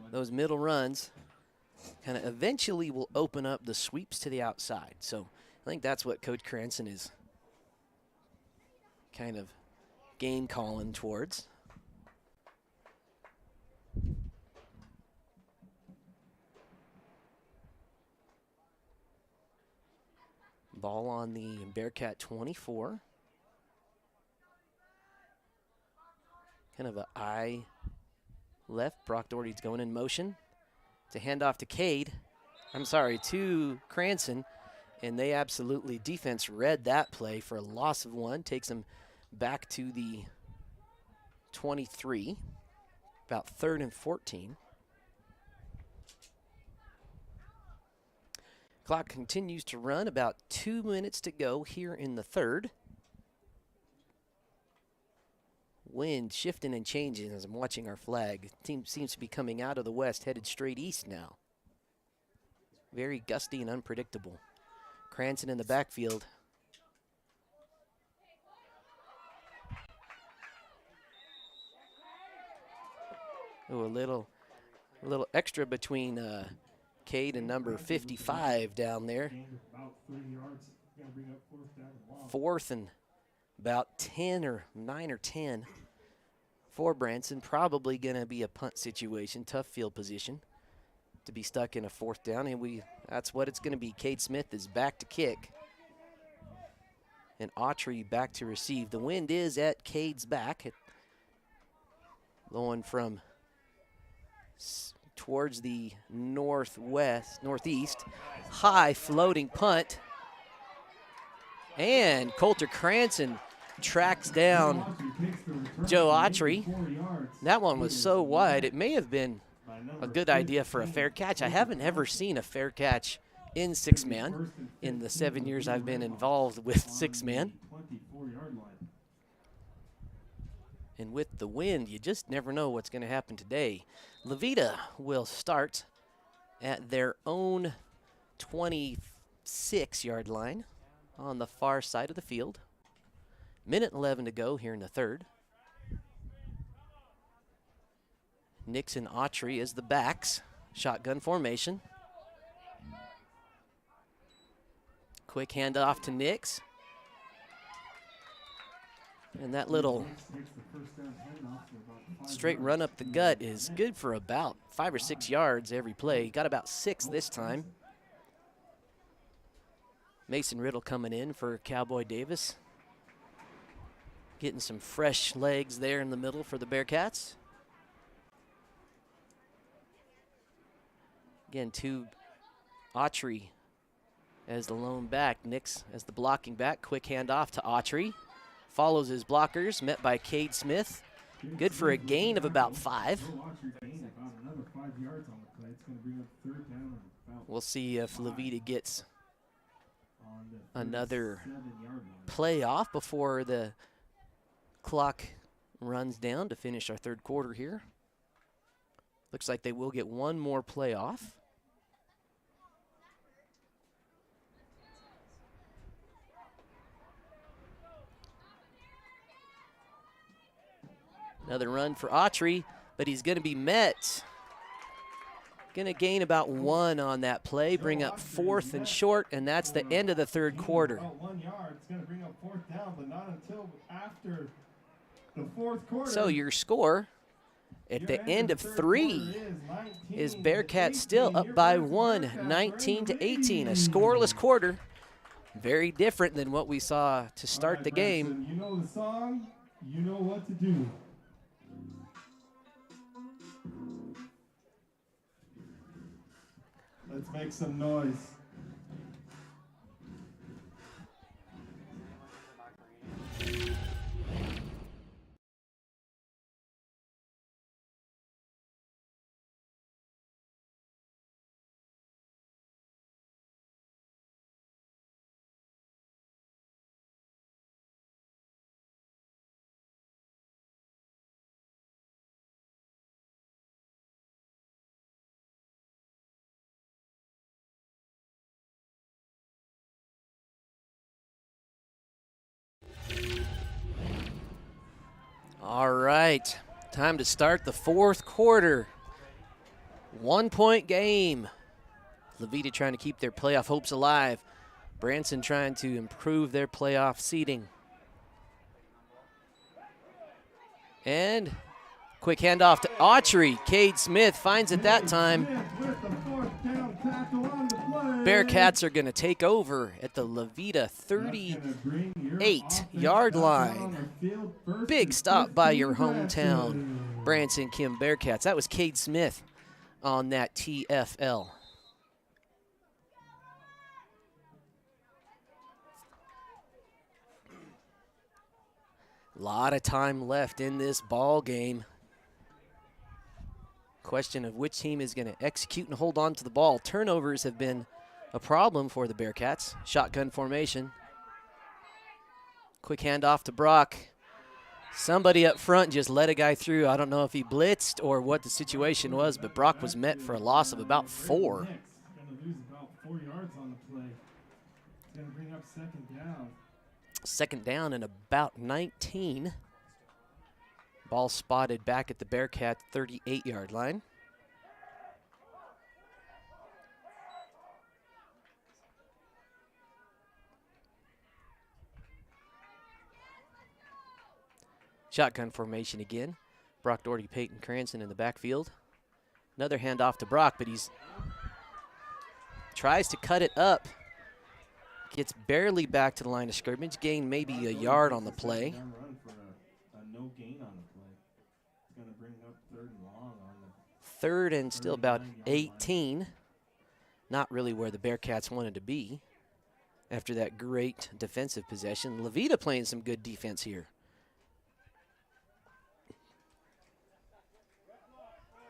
Those middle runs kind of eventually will open up the sweeps to the outside. So I think that's what Coach Cranston is kind of game calling towards. Ball on the Bearcat 24. Kind of a eye left. Brock Doherty's going in motion. To hand off to to Cranston. And they absolutely, defense read that play for a loss of 1. Takes them back to the 23. About 3rd and 14. Clock continues to run, about 2 minutes to go here in the 3rd. Wind shifting and changing as I'm watching our flag. Team seems to be coming out of the west, headed straight east now. Very gusty and unpredictable. Cranston in the backfield. Oh, a little extra between Cade and number 55 down there. 4th and about 10 or 9 or 10 for Branson. Probably going to be a punt situation, tough field position to be stuck in a 4th down, and that's what it's going to be. Cade Smith is back to kick, and Autry back to receive. The wind is at Cade's back, blowing from towards the northeast. High floating punt. And Coulter Cranston tracks down Joe Autry. That one was so wide, it may have been a good idea for a fair catch. I haven't ever seen a fair catch in 6-man in the 7 years I've been involved with 6-man. And with the wind, you just never know what's going to happen today. Veta will start at their own 26-yard line on the far side of the field. 1:11 to go here in the 3rd. Nix and Autry as the backs. Shotgun formation. Quick handoff to Nix. And that little straight run up the gut is good for about 5 or 6 yards every play. He got about 6 this time. Mason Riddle coming in for Cowboy Davis. Getting some fresh legs there in the middle for the Bearcats. Again, Autry as the lone back. Nix as the blocking back. Quick handoff to Autry. Follows his blockers, met by Cade Smith. Good for a gain of about 5. We'll see if Levita gets another play off before the clock runs down to finish our third quarter here. Looks like they will get one more play off. Another run for Autry, but he's going to be met. Going to gain about 1 on that play, bring up 4th and short, and that's the end of the third quarter. About 1 yard. It's going to bring up 4th down, but not until after the 4th quarter. So your score at the end of 3 is Bearcats still up by 1, 19-18. A scoreless quarter. Very different than what we saw to start the game. Branson, you know the song, you know what to do. Let's make some noise. All right, time to start the fourth quarter. 1-point game. Levita trying to keep their playoff hopes alive. Branson trying to improve their playoff seeding. And quick handoff to Autry. Cade Smith finds it that time. Bearcats are going to take over at the Levita 38-yard line. Big stop by your hometown Branson Kim Bearcats. That was Cade Smith on that TFL. A lot of time left in this ball game. Question of which team is going to execute and hold on to the ball. Turnovers have been a problem for the Bearcats. Shotgun formation. Quick handoff to Brock. Somebody up front just let a guy through. I don't know if he blitzed or what the situation was, but Brock was met for a loss of about 4. Going to lose about 4 yards on the play. It's going to bring up 2nd down. 2nd down and about 19. Ball spotted back at the Bearcat 38-yard line. Shotgun formation again. Brock Doherty, Peyton Cranston in the backfield. Another handoff to Brock, but he's tries to cut it up. Gets barely back to the line of scrimmage. Gain maybe a yard on the play. No gain on the play. It's going to bring up 3rd and long on the 3rd and still about 18. Not really where the Bearcats wanted to be after that great defensive possession. Levita playing some good defense here.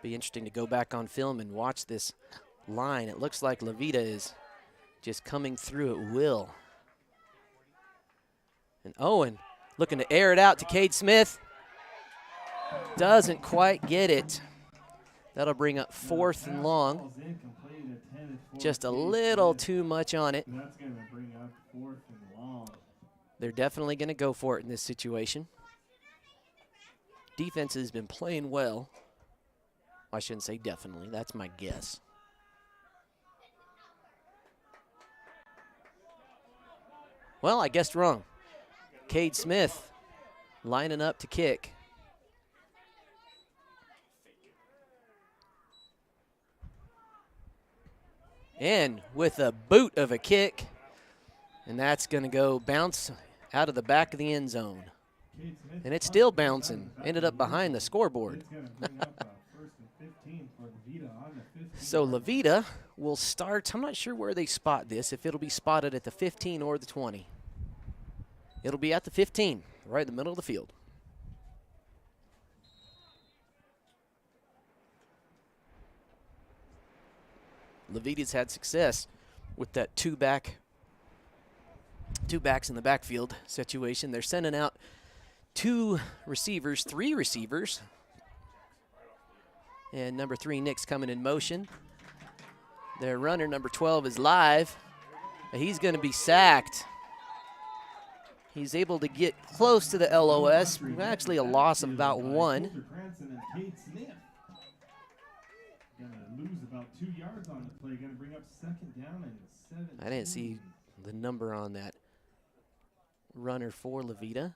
Be interesting to go back on film and watch this line. It looks like Levita is just coming through at will. And Owen looking to air it out to Cade Smith. Doesn't quite get it. That'll bring up 4th and long. Just a little too much on it. That's going to bring up 4th and long. They're definitely going to go for it in this situation. Defense has been playing well. I shouldn't say definitely. That's my guess. Well, I guessed wrong. Cade Smith lining up to kick. And with a boot of a kick, and that's going to go bounce out of the back of the end zone. And it's still bouncing. Ended up behind the scoreboard. So Levita will start. I'm not sure where they spot this, if it'll be spotted at the 15 or the 20. It'll be at the 15, right in the middle of the field. Levita's had success with that two backs in the backfield situation. They're sending out three receivers. And number 3, Nick's coming in motion. Their runner, number 12, is live. He's going to be sacked. He's able to get close to the LOS. Actually, a loss of about 1. Gonna lose about 2 yards on the play. Gonna bring up 2nd down and 17. I didn't see the number on that runner for Levita.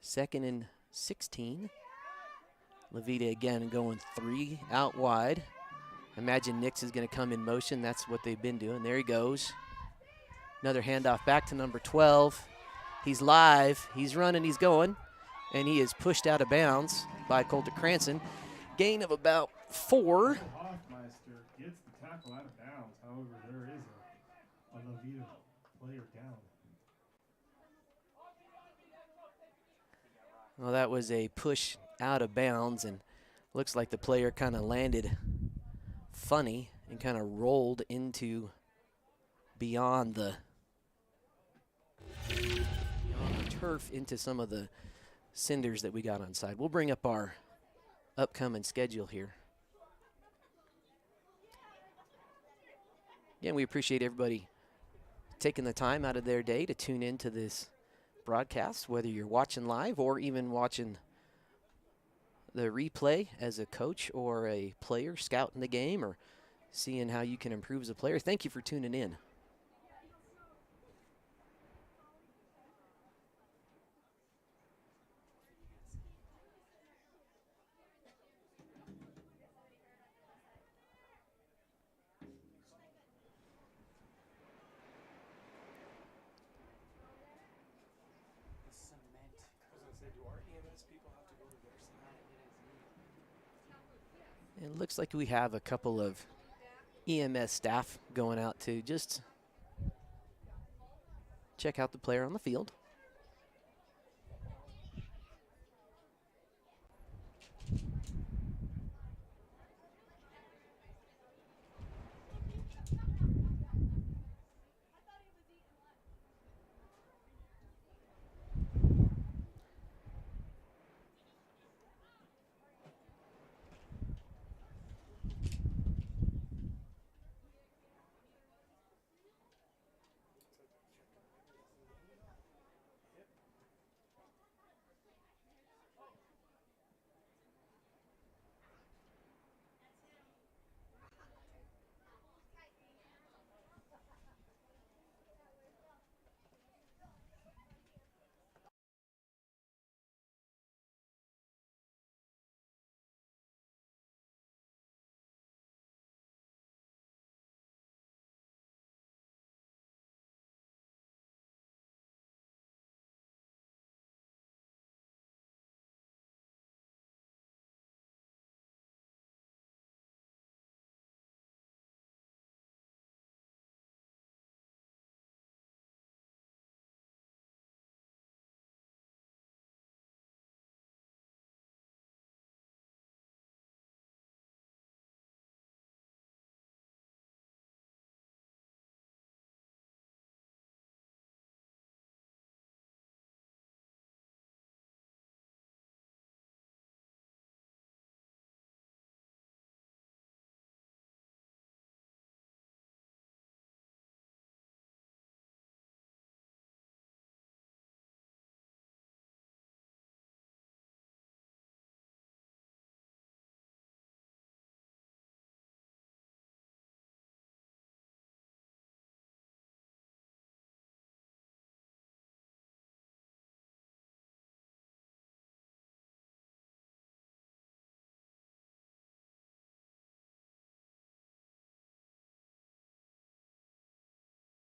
2nd and 16. Levita again going 3 out wide. Imagine Nix is going to come in motion. That's what they've been doing. There he goes. Another handoff back to number 12. He's live. He's running. He's going. And he is pushed out of bounds by Colter Cranston. Gain of about 4. Hoffmeister gets the tackle out of bounds. However, there is a Levita player down. Well, that was a push out of bounds, and looks like the player kind of landed funny and kind of rolled into beyond the turf into some of the cinders that we got on side. We'll bring up our upcoming schedule here. Again, we appreciate everybody taking the time out of their day to tune into this broadcast, whether you're watching live or even watching the replay as a coach or a player scouting the game or seeing how you can improve as a player. Thank you for tuning in. It looks like we have a couple of EMS staff going out to just check out the player on the field.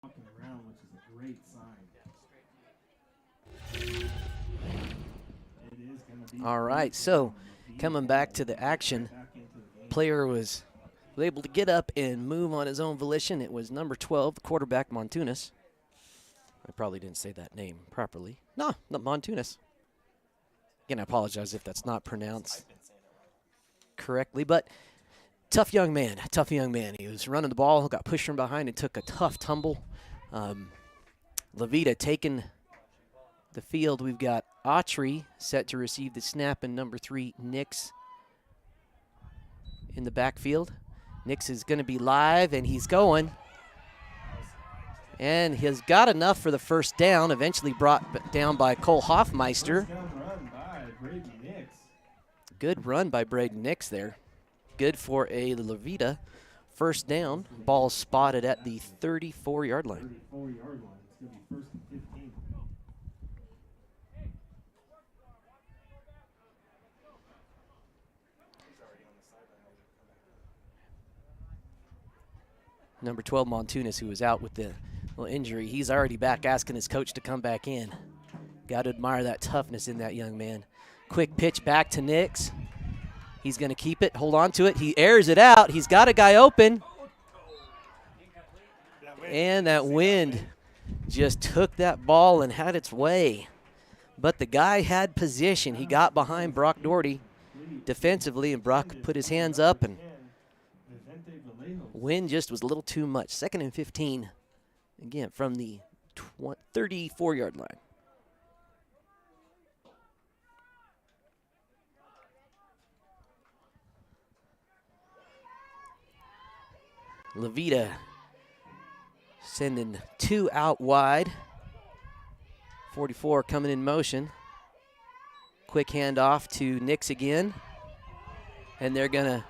walking around, which is a great sign. It is going to be All right, so coming back to the action, player was able to get up and move on his own volition. It was number 12, quarterback Montunas. I probably didn't say that name properly. No, not Montunas. Again, I apologize if that's not pronounced correctly, but tough young man, tough young man. He was running the ball, got pushed from behind, and took a tough tumble. Levita taking the field. We've got Autry set to receive the snap, and number 3, Nix, in the backfield. Nix is going to be live, and he's going. And he has got enough for the first down, eventually brought down by Cole Hoffmeister. Good run by Braden Nix there. Good for a Levita first down. Ball spotted at the 34-yard line. 34-yard line. It's going to be 1st and 15. Number 12, Montunas, who was out with the little injury, he's already back asking his coach to come back in. Got to admire that toughness in that young man. Quick pitch back to Nix. He's going to keep it, hold on to it. He airs it out. He's got a guy open. And that wind just took that ball and had its way. But the guy had position. He got behind Brock Doherty defensively, and Brock put his hands up, and wind just was a little too much. 2nd and 15, again, from the 34-yard line. Levita sending 2 out wide. 44 coming in motion. Quick handoff to Nix again. And they're going to.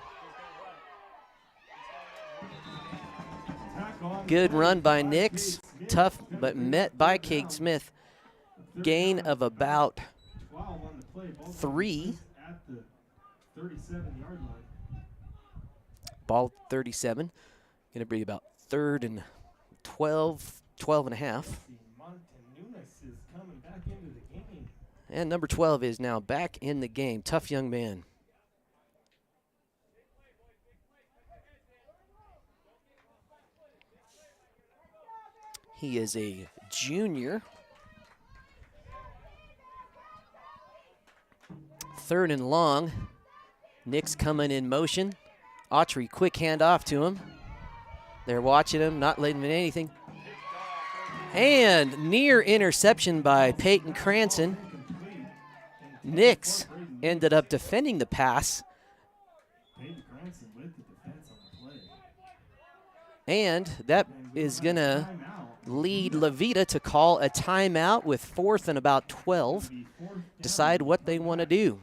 Good run by Nix. Tough, but met by Cade Smith. Gain of about 3. Ball 37. Going to be about 3rd and 12, 12 and a half. And number 12 is now back in the game. Tough young man. He is a junior. 3rd and long. Nix coming in motion. Autry, quick handoff to him. They're watching him, not letting him in anything. And near interception by Peyton Cranston. Nix ended up defending the pass. And that is going to lead Levita to call a timeout with 4th and about 12. Decide what they want to do.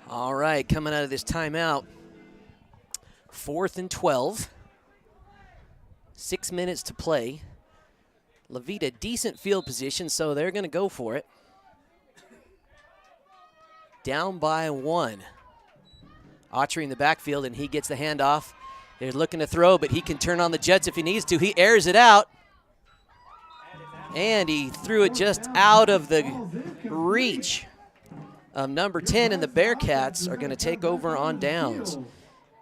All right, coming out of this timeout, 4th and 12. 6 minutes to play. Levita, decent field position, so they're going to go for it. Down by 1. Autry in the backfield, and he gets the handoff. They're looking to throw, but he can turn on the jets if he needs to. He airs it out. And he threw it just out of the reach of number 10, and the Bearcats are going to take over on downs.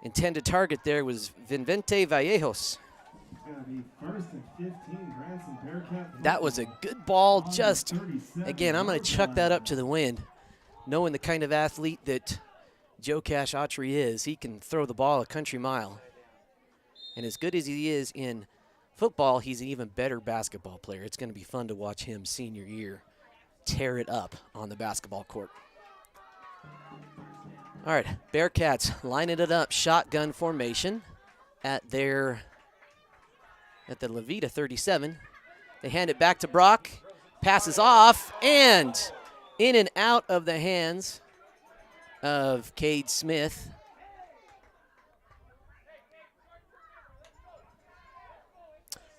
Intended target there was Vinvente Vallejos. That was a good ball. Just, again, I'm going to chuck that up to the wind, knowing the kind of athlete that Joe Cash Autry is, he can throw the ball a country mile. And as good as he is in football, he's an even better basketball player. It's going to be fun to watch him senior year tear it up on the basketball court. All right, Bearcats lining it up, shotgun formation at the Levita 37. They hand it back to Brock, passes off, and in and out of the hands of Cade Smith.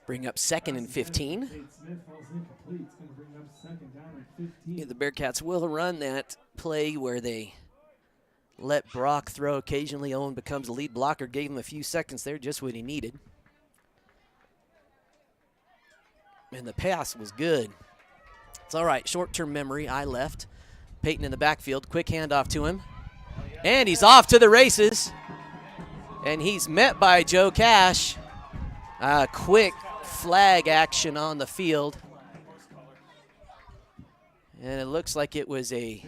Bring up 2nd and 15. Yeah, the Bearcats will run that play where they let Brock throw occasionally. Owen becomes the lead blocker, gave him a few seconds there, just what he needed. And the pass was good. It's all right, short-term memory, I left. Peyton in the backfield, quick handoff to him. And he's off to the races. And he's met by Joe Cash. Quick flag action on the field. And it looks like it was a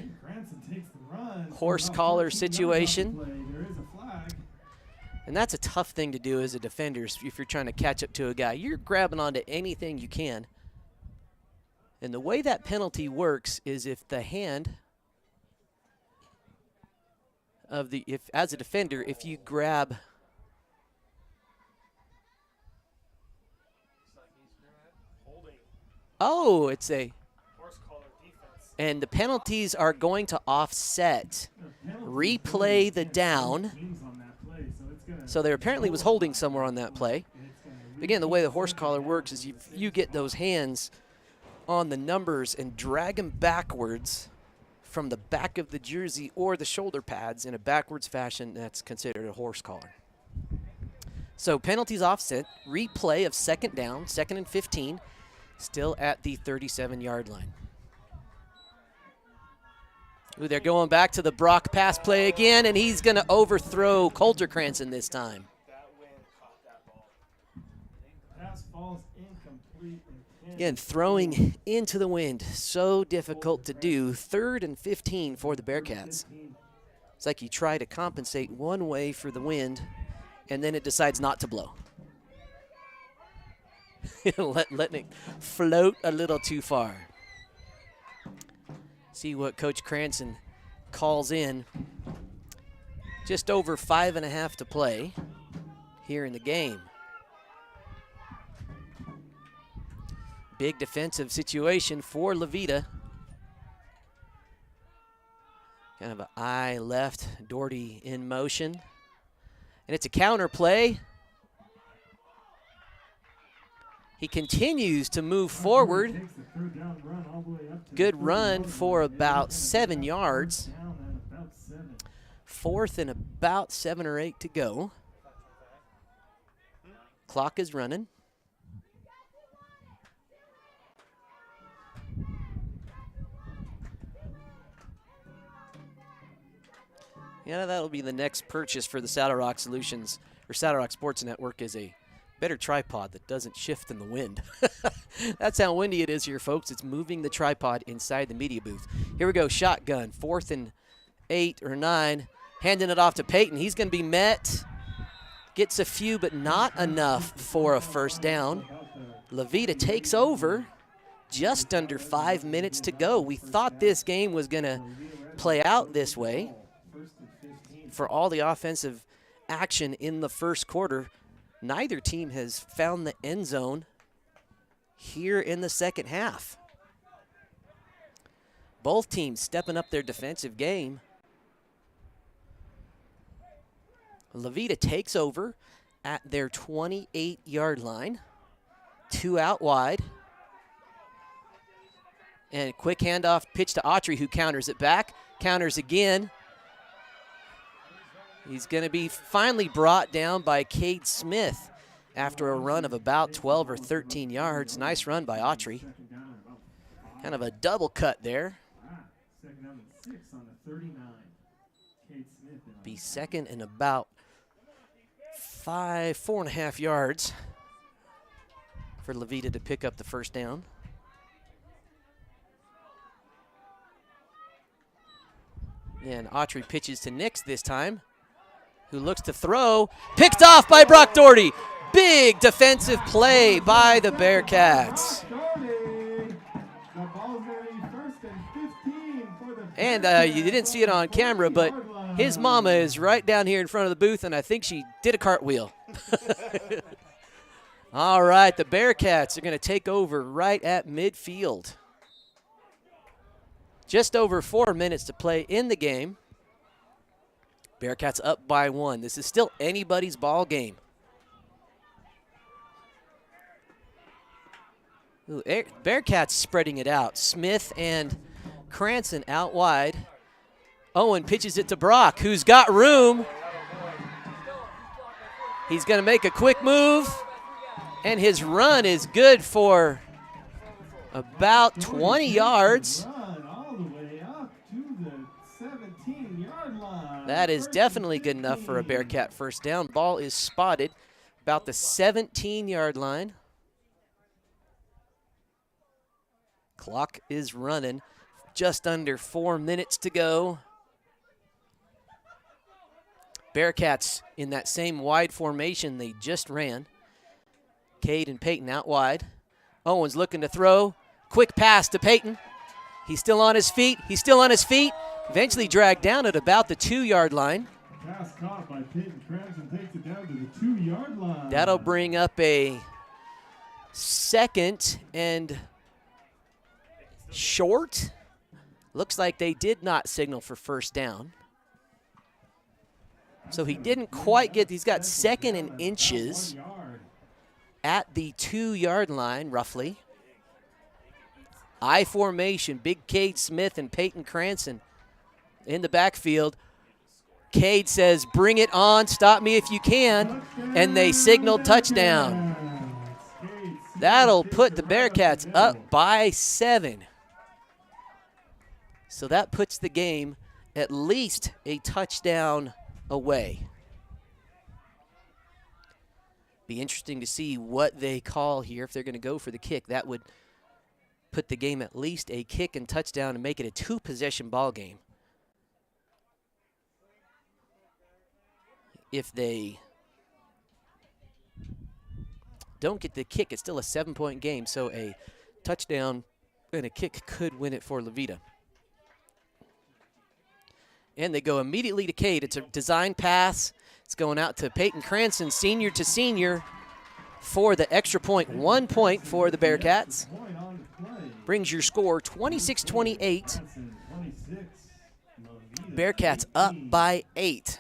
horse collar situation. And that's a tough thing to do as a defender if you're trying to catch up to a guy. You're grabbing onto anything you can. And the way that penalty works is if the hand of as a defender, if you grab it's a and the penalties are going to offset. Replay the down. So there apparently was holding somewhere on that play. Again, the way the horse collar works is you get those hands on the numbers and drag them backwards from the back of the jersey or the shoulder pads in a backwards fashion. That's considered a horse collar. So penalties offset, replay of 2nd down, 2nd and 15, still at the 37-yard line. Ooh, they're going back to the Brock pass play again, and he's going to overthrow Coulter Cranston this time. That wind caught that ball. Pass falls incomplete. Again, throwing into the wind, so difficult to do. 3rd and 15 for the Bearcats. It's like you try to compensate one way for the wind, and then it decides not to blow. Letting it float a little too far. See what Coach Cranston calls in. Just over 5.5 to play here in the game. Big defensive situation for Levita. Kind of an eye left, Doherty in motion. And it's a counter play. He continues to move forward. Good run for about 7 yards. 4th and about 7 or 8 to go. Clock is running. Yeah, that'll be the next purchase for the Saddle Rock Solutions, or Saddle Rock Sports Network, is a better tripod that doesn't shift in the wind. That's how windy it is here, folks. It's moving the tripod inside the media booth. Here we go, shotgun, 4th and 8 or 9. Handing it off to Peyton. He's going to be met. Gets a few, but not enough for a first down. Levita takes over. Just under 5 minutes to go. We thought this game was going to play out this way for all the offensive action in the first quarter. Neither team has found the end zone here in the second half. Both teams stepping up their defensive game. Levita takes over at their 28-yard line. 2 out wide. And a quick handoff pitch to Autry, who counters it back. Counters again. He's going to be finally brought down by Cade Smith after a run of about 12 or 13 yards. Nice run by Autry. Kind of a double cut there. Be 2nd and about 4.5 yards for Levita to pick up the first down. And Autry pitches to Nix this time, who looks to throw. Picked off by Brock Doherty. Big defensive play by the Bearcats. And you didn't see it on camera, but his mama is right down here in front of the booth, and I think she did a cartwheel. All right, the Bearcats are going to take over right at midfield. Just over 4 minutes to play in the game. Bearcats up by 1. This is still anybody's ball game. Ooh, Bearcats spreading it out. Smith and Cranston out wide. Owen pitches it to Brock, who's got room. He's going to make a quick move, and his run is good for about 20 yards. That is definitely good enough for a Bearcat first down. Ball is spotted about the 17-yard line. Clock is running. Just under 4 minutes to go. Bearcats in that same wide formation they just ran. Cade and Peyton out wide. Owens looking to throw. Quick pass to Peyton. He's still on his feet. He's still on his feet. Eventually dragged down at about the 2-yard line. Pass caught by Peyton Cranston takes it down to the 2-yard line. That'll bring up a second and short. Looks like they did not signal for first down. So he didn't quite get, he's got second and inches at the 2-yard line, roughly. I formation, big Cade Smith and Peyton Cranston in the backfield. Cade says, bring it on, stop me if you can, and they signal touchdown. That'll put the Bearcats up by 7. So that puts the game at least a touchdown away. Be interesting to see what they call here if they're going to go for the kick. That would put the game at least a kick and touchdown and make it a 2-possession ball game. If they don't get the kick, it's still a 7-point game, so a touchdown and a kick could win it for Levita. And they go immediately to Cade. It's a design pass. It's going out to Peyton Cranston, senior to senior, for the extra point. 1 point for the Bearcats. Brings your score 26-28. Bearcats up by 8.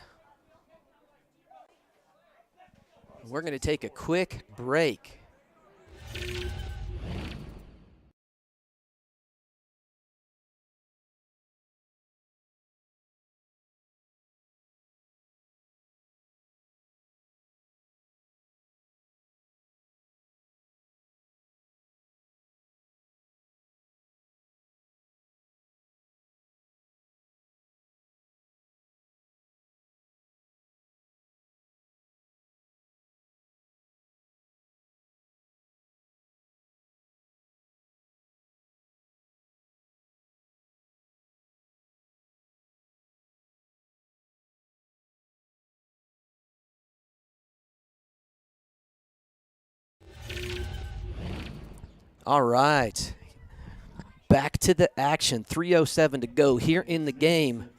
We're going to take a quick break. All right, back to the action. 3:07 to go here in the game.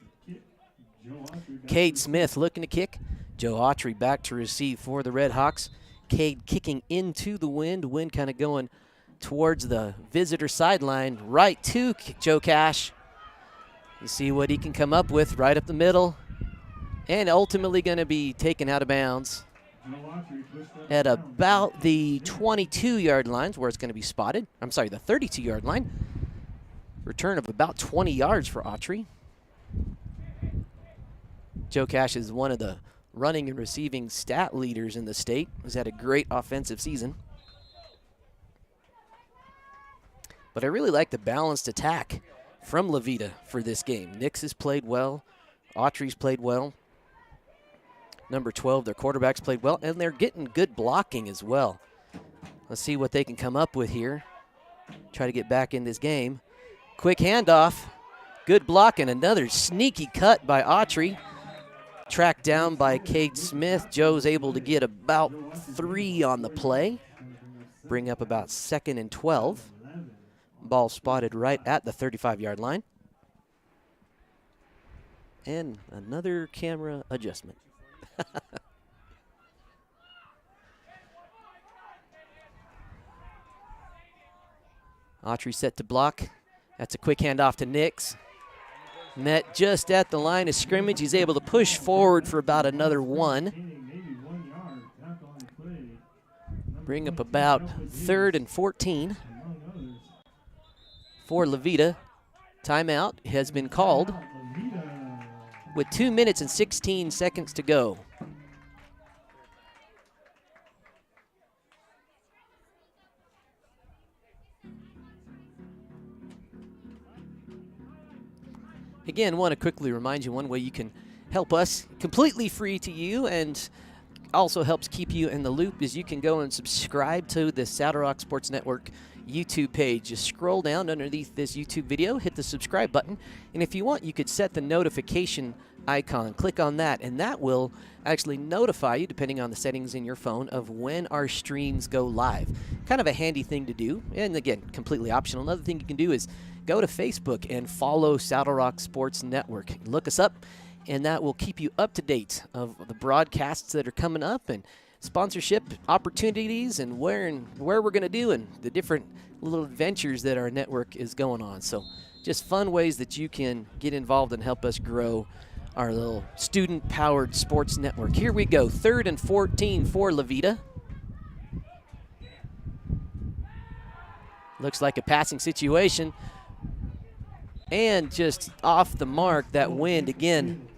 Cade Smith looking to kick. Joe Autry back to receive for the Redhawks. Cade kicking into the wind. Wind kind of going towards the visitor sideline. Right to Joe Cash. You see what he can come up with right up the middle. And ultimately going to be taken out of bounds at about the 22-yard line where it's going to be spotted. I'm sorry, the 32-yard line. Return of about 20 yards for Autry. Joe Cash is one of the running and receiving stat leaders in the state. He's had a great offensive season. But I really like the balanced attack from Levita for this game. Nix has played well. Autry's played well. Number 12, their quarterbacks played well, and they're getting good blocking as well. Let's see what they can come up with here. Try to get back in this game. Quick handoff Good block and another sneaky cut by Autry. Tracked down by Cade Smith. Joe's able to get about 3 on the play. Bring up about 2nd and 12. Ball spotted right at the 35-yard line. And another camera adjustment. Autry set to block. That's a quick handoff to Nix. Met just at the line of scrimmage. He's able to push forward for about another 1. Bring up about 3rd and 14 for Levita. Timeout has been called with 2 minutes and 16 seconds to go. Again, want to quickly remind you one way you can help us, completely free to you, and also helps keep you in the loop, is you can go and subscribe to the Saddle Rock Sports Network YouTube page. Just scroll down underneath this YouTube video, hit the subscribe button, and if you want, you could set the notification icon. Click on that, and that will actually notify you, depending on the settings in your phone, of when our streams go live. Kind of a handy thing to do, and again, completely optional. Another thing you can do is go to Facebook and follow Saddle Rock Sports Network. Look us up, and that will keep you up to date of the broadcasts that are coming up and sponsorship opportunities and where we're going to do and the different little adventures that our network is going on. So just fun ways that you can get involved and help us grow our little student-powered sports network. Here we go, 3rd and 14 for Levita. Looks like a passing situation. And just off the mark, that wind again.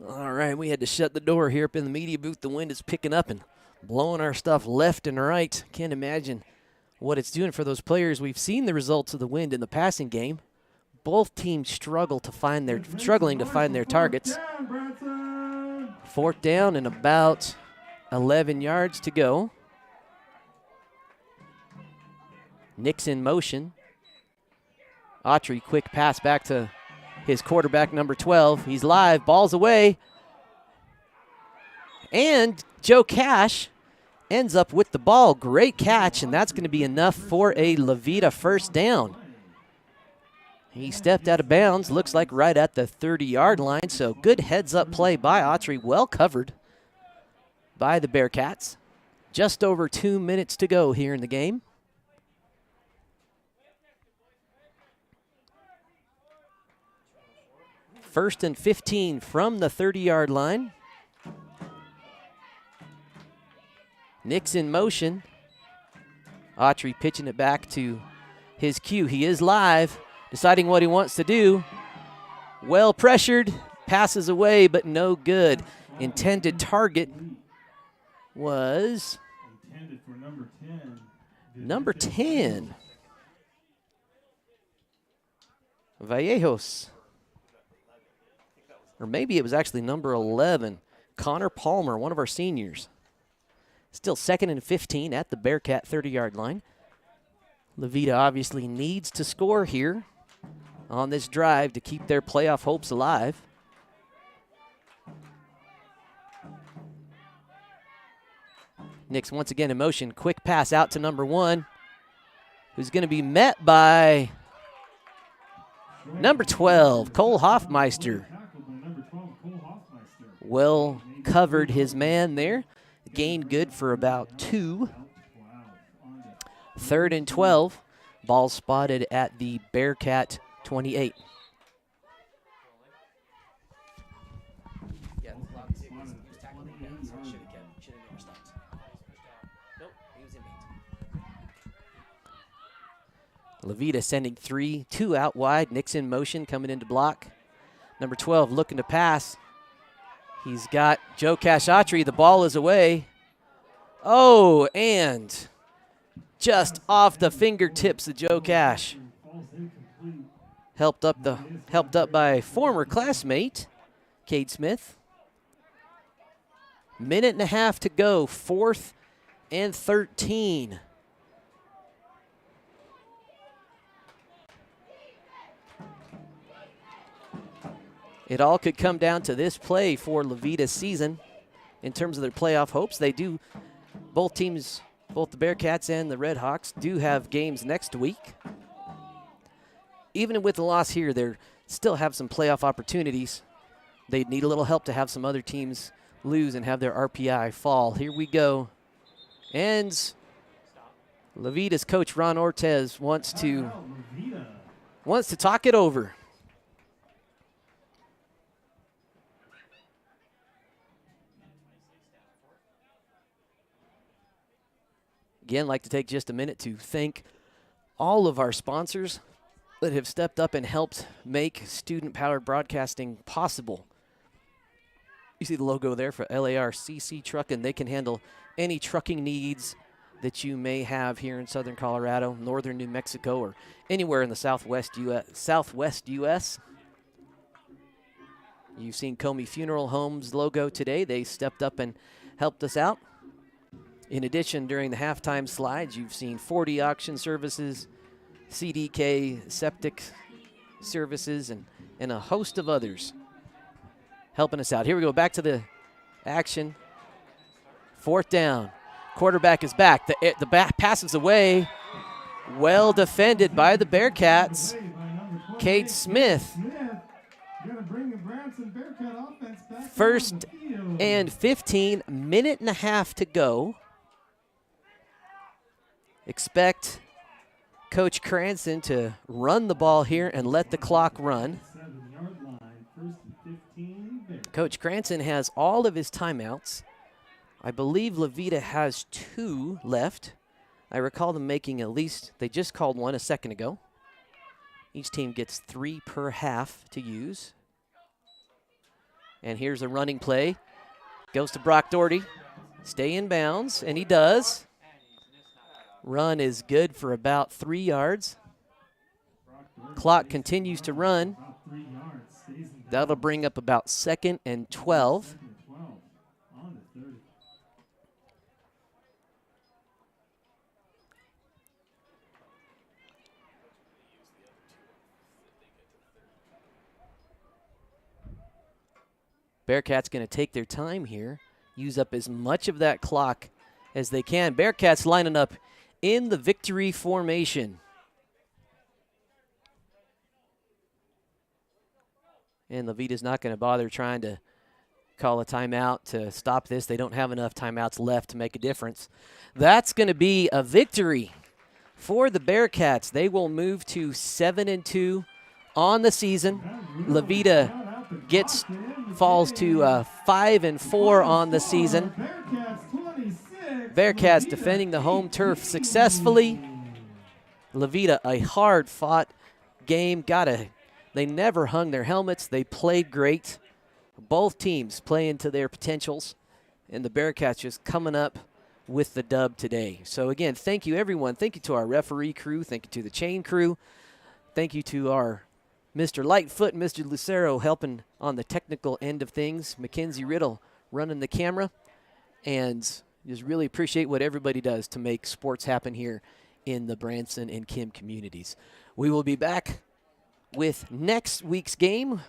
All right, we had to shut the door here up in the media booth. The wind is picking up and blowing our stuff left and right. Can't imagine what it's doing for those players. We've seen the results of the wind in the passing game. Both teams struggling to find their targets. 4th down and about 11 yards to go. Nix in motion. Autry, quick pass back to his quarterback, number 12. He's live, ball's away. And Joe Cash ends up with the ball. Great catch, and that's going to be enough for a Levita first down. He stepped out of bounds, looks like right at the 30-yard line, so good heads-up play by Autry, well covered by the Bearcats. Just over 2 minutes to go here in the game. First and 15 from the 30-yard line. Nix in motion. Autry pitching it back to his cue. He is live, deciding what he wants to do. Well pressured, passes away, but no good. Intended target was intended for number 10. Number 10. Vallejos. Or maybe it was actually number 11. Connor Palmer, one of our seniors. Still 2nd and 15 at the Bearcat 30-yard line. Levita obviously needs to score here on this drive to keep their playoff hopes alive. Nix once again in motion. Quick pass out to number 1, who's going to be met by number 12, Cole Hoffmeister. Well covered his man there. Gained good for about 2. 3rd and 12. Ball spotted at the Bearcat 28. Levita sending 3, 2 out wide. Nix in motion, coming into block. Number 12 looking to pass. He's got Joe Cash Autry. The ball is away. Oh, and just off the fingertips of Joe Cash. Helped up by a former classmate, Cade Smith. Minute and a half to go, 4th and 13. It all could come down to this play for Levita's season in terms of their playoff hopes. They do, both teams, both the Bearcats and the Redhawks, do have games next week. Even with the loss here, they still have some playoff opportunities. They need a little help to have some other teams lose and have their RPI fall. Here we go. And Levita's coach, Ron Ortez, wants to talk it over. Again, I'd like to take just a minute to thank all of our sponsors that have stepped up and helped make student-powered broadcasting possible. You see the logo there for LARCC Trucking. They can handle any trucking needs that you may have here in southern Colorado, northern New Mexico, or anywhere in the southwest U.S. You've seen Comey Funeral Homes logo today. They stepped up and helped us out. In addition, during the halftime slides, you've seen 40 Auction Services, CDK Septic Services, and a host of others helping us out. Here we go, back to the action. 4th down. Quarterback is back. The back passes away. Well defended by the Bearcats. Cade Smith. 1st and 15, minute and a half to go. Expect Coach Cranston to run the ball here and let the clock run. Coach Cranston has all of his timeouts. I believe Levita has 2 left. I recall them making at least, they just called one a second ago. Each team gets 3 per half to use. And here's a running play. Goes to Brock Doherty. Stay in bounds, and he does. Run is good for about 3 yards. Clock continues to run. That'll bring up about 2nd and 12. Bearcats going to take their time here, use up as much of that clock as they can. Bearcats lining up in the victory formation. And Levita's not going to bother trying to call a timeout to stop this. They don't have enough timeouts left to make a difference. That's going to be a victory for the Bearcats. They will move to 7-2 on the season. Levita falls to 5-4 on the season. Bearcats defending the home turf successfully. Levita, a hard-fought game. They never hung their helmets. They played great. Both teams playing to their potentials, and the Bearcats just coming up with the dub today. So, again, thank you, everyone. Thank you to our referee crew. Thank you to the chain crew. Thank you to our Mr. Lightfoot and Mr. Lucero helping on the technical end of things. Mackenzie Riddle running the camera. And just really appreciate what everybody does to make sports happen here in the Branson and Kim communities. We will be back with next week's game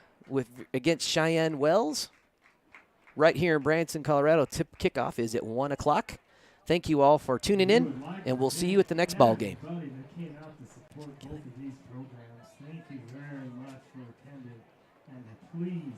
against Cheyenne Wells right here in Branson, Colorado. Kickoff is at 1 o'clock. Thank you all for tuning in, and we'll see you at the next ball game. Thank you very much for attending, and please